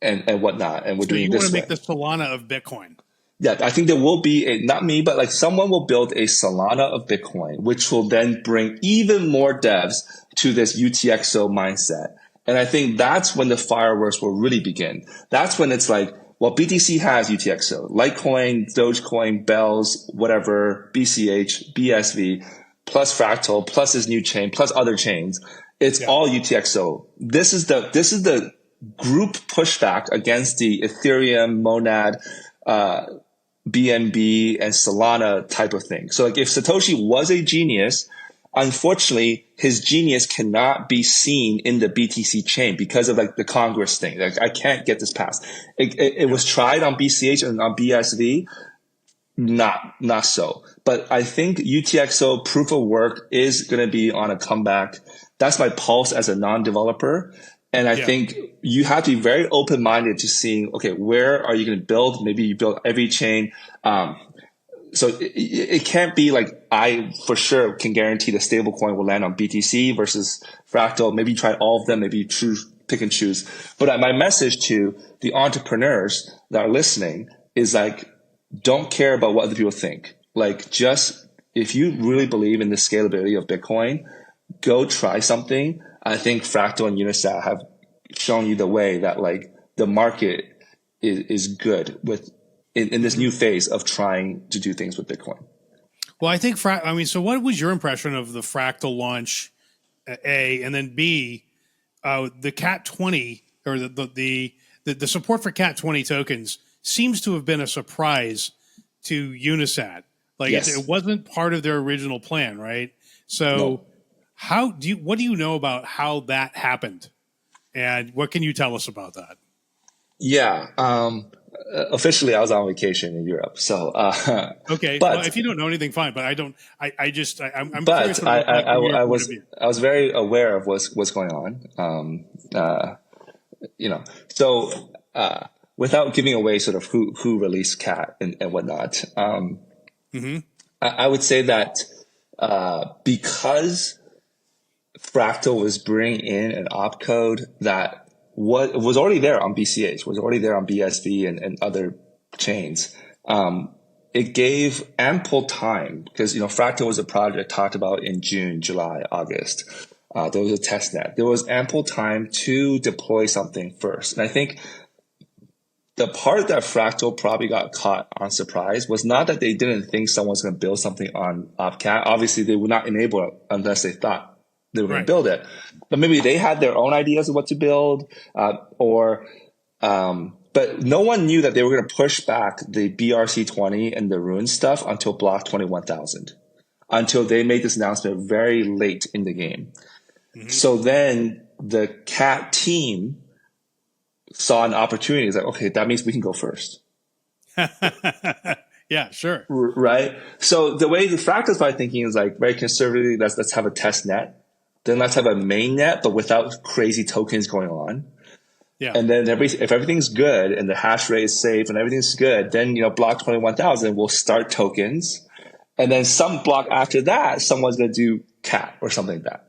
whatnot. And we're doing this way. You want to make the Solana of Bitcoin. Yeah, I think there will be not me, but like someone will build a Solana of Bitcoin, which will then bring even more devs to this UTXO mindset. And I think that's when the fireworks will really begin. That's when it's like, well, BTC has UTXO, Litecoin, Dogecoin, Bells, whatever, BCH, BSV, plus Fractal, plus this new chain, plus other chains. It's all UTXO. This is the group pushback against the Ethereum, Monad, BNB, and Solana type of thing. So like if Satoshi was a genius, unfortunately, his genius cannot be seen in the BTC chain because of like the Congress thing. Like I can't get this passed. It was tried on BCH and on BSV. Not so. But I think UTXO proof of work is going to be on a comeback. That's my pulse as a non-developer. And I think you have to be very open-minded to seeing, okay, where are you going to build? Maybe you build every chain. So it can't be like I for sure can guarantee the stablecoin will land on BTC versus Fractal. Maybe you try all of them. Maybe you pick and choose. But my message to the entrepreneurs that are listening is like, don't care about what other people think. Like just if you really believe in the scalability of Bitcoin, go try something. I think Fractal and Unisat have shown you the way that like the market is good with in this new phase of trying to do things with Bitcoin. Well, I think so what was your impression of the Fractal launch, A, and then B, the Cat 20 or the support for Cat 20 tokens seems to have been a surprise to Unisat. Like it wasn't part of their original plan, right? So what do you know about how that happened? And what can you tell us about that? Yeah. Officially I was on vacation in Europe. So okay. But well, if you don't know anything, fine. But I'm but curious. I was very aware of what's going on. So without giving away sort of who released Cat and whatnot, I would say that because Fractal was bringing in an opcode that was already there on BCH, was already there on BSV and other chains. It gave ample time because, Fractal was a project talked about in June, July, August. There was a test net. There was ample time to deploy something first. And I think the part that Fractal probably got caught on surprise was not that they didn't think someone's going to build something on OpCat. Obviously, they would not enable it unless they thought they were going to build it. But maybe they had their own ideas of what to build, but no one knew that they were going to push back the BRC20 and the Rune stuff until block 21,000, until they made this announcement very late in the game. So then the Cat team saw an opportunity. It's like, okay, that means we can go first. Yeah, sure. Right. So the way the Fractal's probably thinking is like very conservatively, let's have a test net. Then let's have a main net, but without crazy tokens going on. Yeah. And then if everything's good and the hash rate is safe and everything's good, then, block 21,000 will start tokens. And then some block after that, someone's going to do Cat or something like that.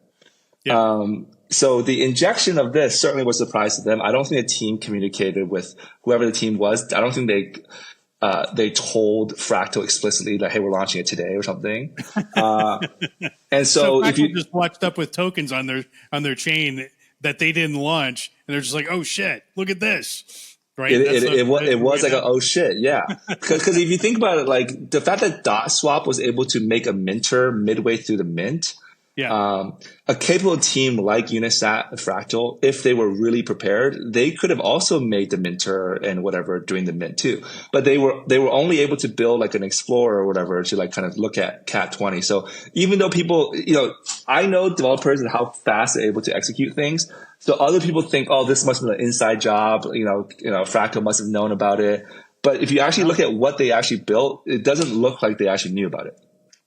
Yeah. So the injection of this certainly was a surprise to them. I don't think the team communicated with whoever the team was. I don't think they told Fractal explicitly that, hey, we're launching it today or something. And so if you just watched up with tokens on their chain that they didn't launch, and they're just like, oh shit, look at this. Right. It was like oh shit. Yeah. Cause if you think about it, like the fact that DotSwap was able to make a minter midway through the mint, a capable team like Unisat and Fractal, if they were really prepared, they could have also made the minter and whatever during the mint too. But they were only able to build like an explorer or whatever to like kind of look at Cat 20. So even though people, I know developers and how fast they're able to execute things. So other people think, oh, this must have been an inside job. Fractal must have known about it. But if you actually look at what they actually built, it doesn't look like they actually knew about it.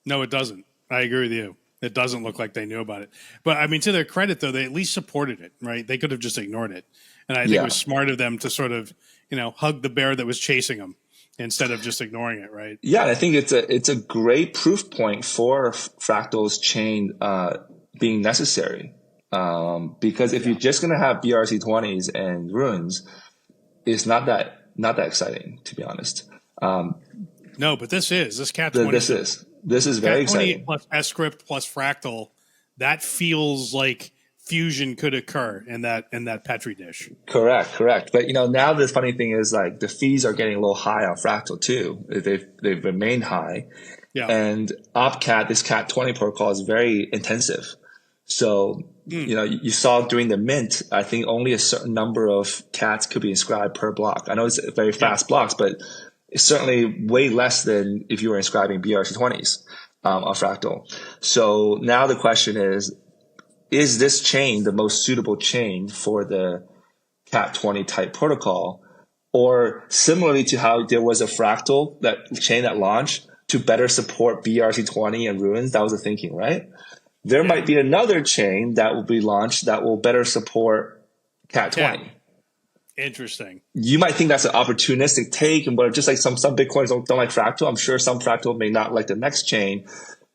No, it doesn't. I agree with you. It doesn't look like they knew about it. But, I mean, to their credit, though, they at least supported it, right? They could have just ignored it. And I think it was smart of them to sort of, hug the bear that was chasing them instead of just ignoring it, right? Yeah, I think it's a great proof point for Fractal's chain being necessary. Because if you're just going to have BRC20s and runes, it's not that exciting, to be honest. No, but this Cat 20. This is very exciting. Plus S-Script plus Fractal, that feels like fusion could occur in that Petri dish. Correct. But now the funny thing is like the fees are getting a little high on Fractal too. They've remained high. Yeah. And OpCat, this Cat 20 protocol is very intensive. So, you saw during the mint, I think only a certain number of cats could be inscribed per block. I know it's very fast blocks, but it's certainly way less than if you were inscribing BRC20s on Fractal. So now the question is this chain the most suitable chain for the Cat20 type protocol? Or similarly to how there was a Fractal, that chain that launched to better support BRC20 and Ruins, that was the thinking, right? There might be another chain that will be launched that will better support Cat20. Interesting. You might think that's an opportunistic take, and but just like some Bitcoiners don't like Fractal, I'm sure some Fractal may not like the next chain.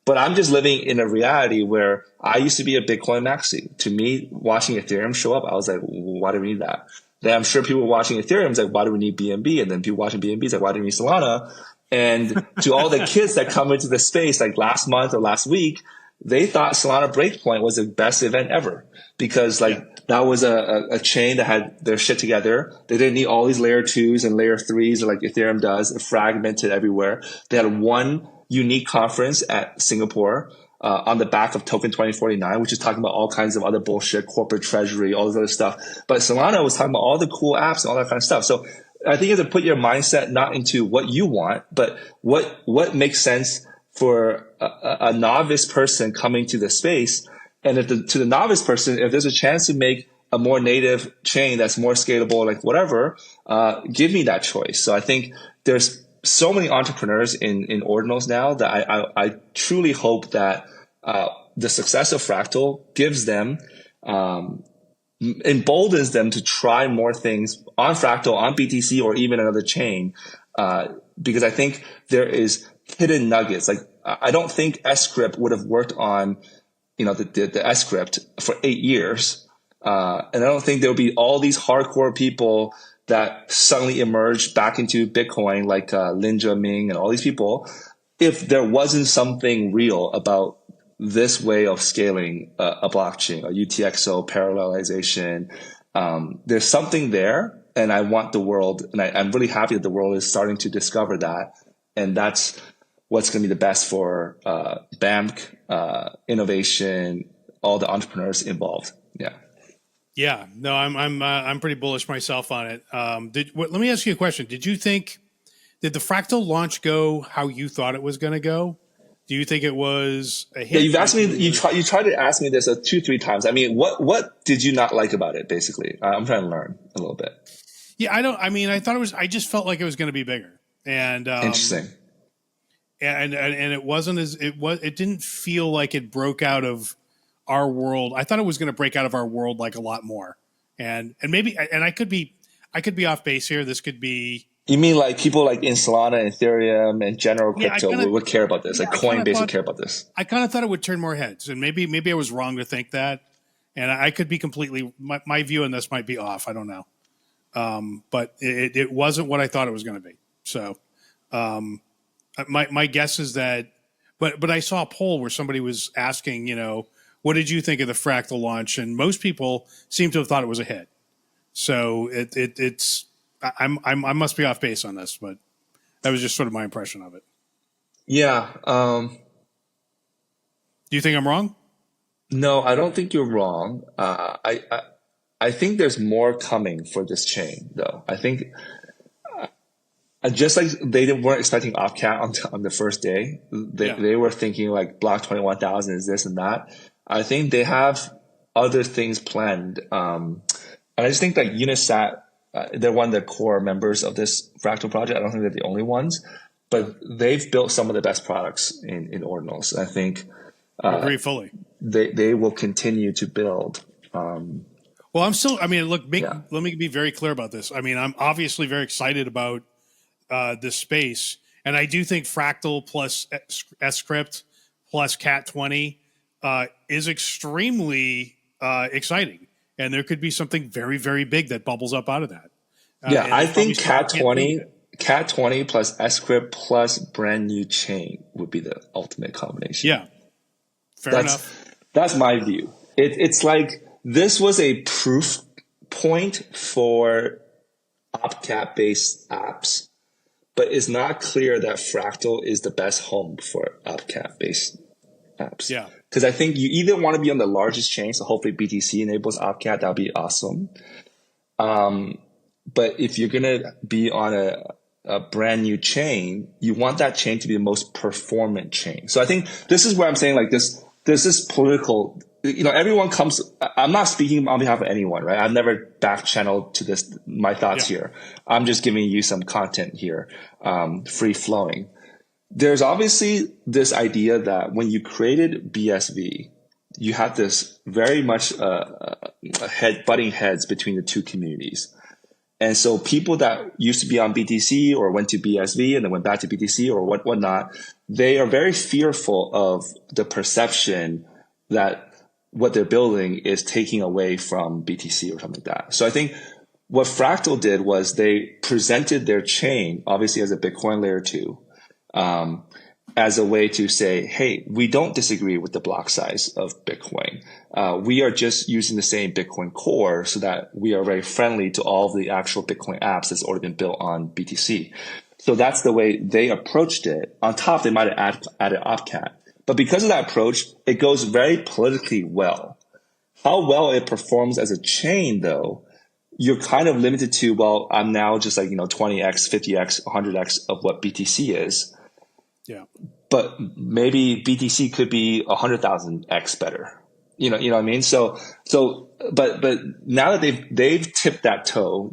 But I'm just living in a reality where I used to be a Bitcoin maxi. To me, watching Ethereum show up, I was like, why do we need that? Then I'm sure people watching Ethereum is like, why do we need BNB? And then people watching BNB is like, why do we need Solana? And to all the kids that come into the space like last month or last week, they thought Solana Breakpoint was the best event ever because that was a chain that had their shit together. They didn't need all these layer 2s and layer 3s like Ethereum does, fragmented everywhere. They had one unique conference at Singapore on the back of Token 2049, which is talking about all kinds of other bullshit, corporate treasury, all this other stuff. But Solana was talking about all the cool apps and all that kind of stuff. So I think you have to put your mindset not into what you want, but what makes sense for a novice person coming to the space. And to the novice person, if there's a chance to make a more native chain that's more scalable, like whatever, give me that choice. So I think there's so many entrepreneurs in ordinals now that I truly hope that the success of Fractal gives them, emboldens them to try more things on Fractal, on BTC, or even another chain. Because I think there is hidden nuggets. Like I don't think Scrypt would have worked on, the Scrypt for 8 years. And I don't think there would be all these hardcore people that suddenly emerged back into Bitcoin, like Linja Ming and all these people, if there wasn't something real about this way of scaling a blockchain, a UTXO parallelization. There's something there, and I want the world, and I'm really happy that the world is starting to discover that, and that's what's going to be the best for BAMK, innovation, all the entrepreneurs involved. Yeah. Yeah, no, I'm pretty bullish myself on it. Let me ask you a question. Did the Fractal launch go how you thought it was going to go? Do you think it was a hit? Yeah, you've asked me. You tried to ask me this 2-3 times. I mean, what did you not like about it? Basically, I'm trying to learn a little bit. Yeah, I thought it was. I just felt like it was going to be bigger. And interesting. And it wasn't as it was. It didn't feel like it broke out of our world. I thought it was going to break out of our world like a lot more. And maybe I could be off base here. This could be. You mean like people like in Solana, Ethereum, and general crypto would care about this? Like Coinbase would care about this? I kind of thought it would turn more heads, and maybe I was wrong to think that, and I could be completely my view on this might be off. I don't know, but it wasn't what I thought it was going to be. So my guess is that, but I saw a poll where somebody was asking, what did you think of the Fractal launch, and most people seem to have thought it was a hit. So it's. I must be off base on this, but that was just sort of my impression of it. Yeah. Do you think I'm wrong? No, I don't think you're wrong. I think there's more coming for this chain, though. I think just like they weren't expecting OpCat on the first day, they were thinking like block 21,000 is this and that. I think they have other things planned. And I just think that Unisat, they're one of the core members of this Fractal project. I don't think they're the only ones, but they've built some of the best products in ordinals. I think I agree fully. They will continue to build. Well, let me be very clear about this. I mean, I'm obviously very excited about this space, and I do think Fractal plus Scrypt plus Cat20 is extremely exciting. And there could be something very, very big that bubbles up out of that. I think Cat20 plus Scrypt plus brand new chain would be the ultimate combination. Yeah, fair enough. That's my view. It's like this was a proof point for OpCat-based apps, but it's not clear that Fractal is the best home for OpCat-based apps. Yeah. Because I think you either want to be on the largest chain, so hopefully BTC enables OpCat, that would be awesome. But if you're going to be on a brand new chain, you want that chain to be the most performant chain. So I think this is where I'm saying like this political, everyone comes, I'm not speaking on behalf of anyone, right? I've never back channeled to this, my thoughts here. I'm just giving you some content here, free flowing. There's obviously this idea that when you created BSV, you had this very much butting heads between the two communities. And so people that used to be on BTC or went to BSV and then went back to BTC or whatnot, they are very fearful of the perception that what they're building is taking away from BTC or something like that. So I think what Fractal did was they presented their chain, obviously as a Bitcoin layer 2, as a way to say, hey, we don't disagree with the block size of Bitcoin. We are just using the same Bitcoin core so that we are very friendly to all of the actual Bitcoin apps that's already been built on BTC. So that's the way they approached it. On top, they might have added OpCat. But because of that approach, it goes very politically well. How well it performs as a chain, though, you're kind of limited to, well, I'm now just like, 20x, 50x, 100x of what BTC is. Yeah. But maybe BTC could be 100,000x better. You know what I mean? But now that they've tipped that toe,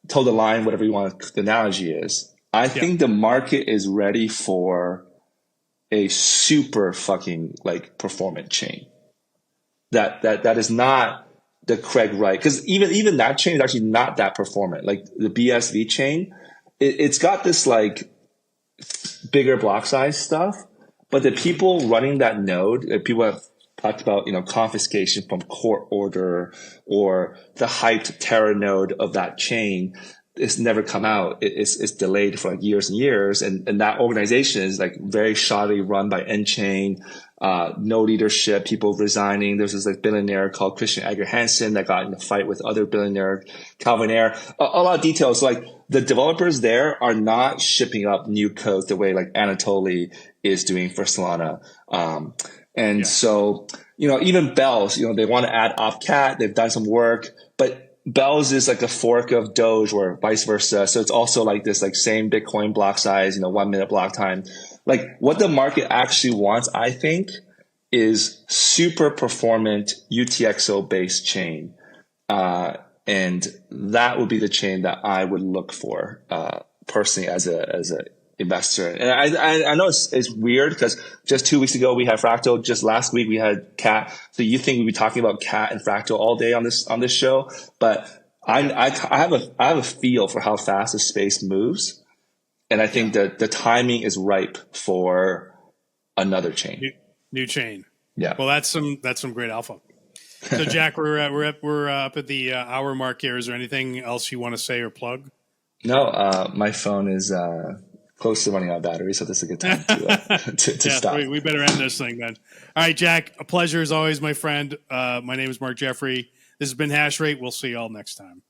toe the line, whatever you want the analogy is. I think the market is ready for a super fucking like performant chain. That is not the Craig Wright, because even that chain is actually not that performant. Like the BSV chain, it's got this like bigger block size stuff, but the people running that node, people have talked about, confiscation from court order or the hyped Terra node of that chain. It's never come out. It's delayed for like years and years. And that organization is like very shoddily run by N-Chain, no leadership, people resigning. There's this like billionaire called Christian Edgar Hansen that got in a fight with other billionaire Calvin Ayre. A lot of details. Like the developers there are not shipping up new codes the way like Anatoly is doing for Solana. So, even Bells, they want to add OpCat. They've done some work, but Bells is like a fork of Doge or vice versa. So it's also like this like same Bitcoin block size, 1 minute block time. Like what the market actually wants, I think, is super performant UTXO based chain. And that would be the chain that I would look for, personally as a investor. And I know it's weird because just 2 weeks ago we had Fractal. Just last week we had Cat. So you think we'd be talking about Cat and Fractal all day on this show? But I have a feel for how fast the space moves, and I think that the timing is ripe for another chain. New chain. Yeah. Well, that's some great alpha. So Jack, we're up at the hour mark here. Is there anything else you want to say or plug? No, my phone is close to running out of battery, so this is a good time to stop. We better end this thing then. All right, Jack, a pleasure as always, my friend. My name is Mark Jeffrey. This has been Hash Rate. We'll see you all next time.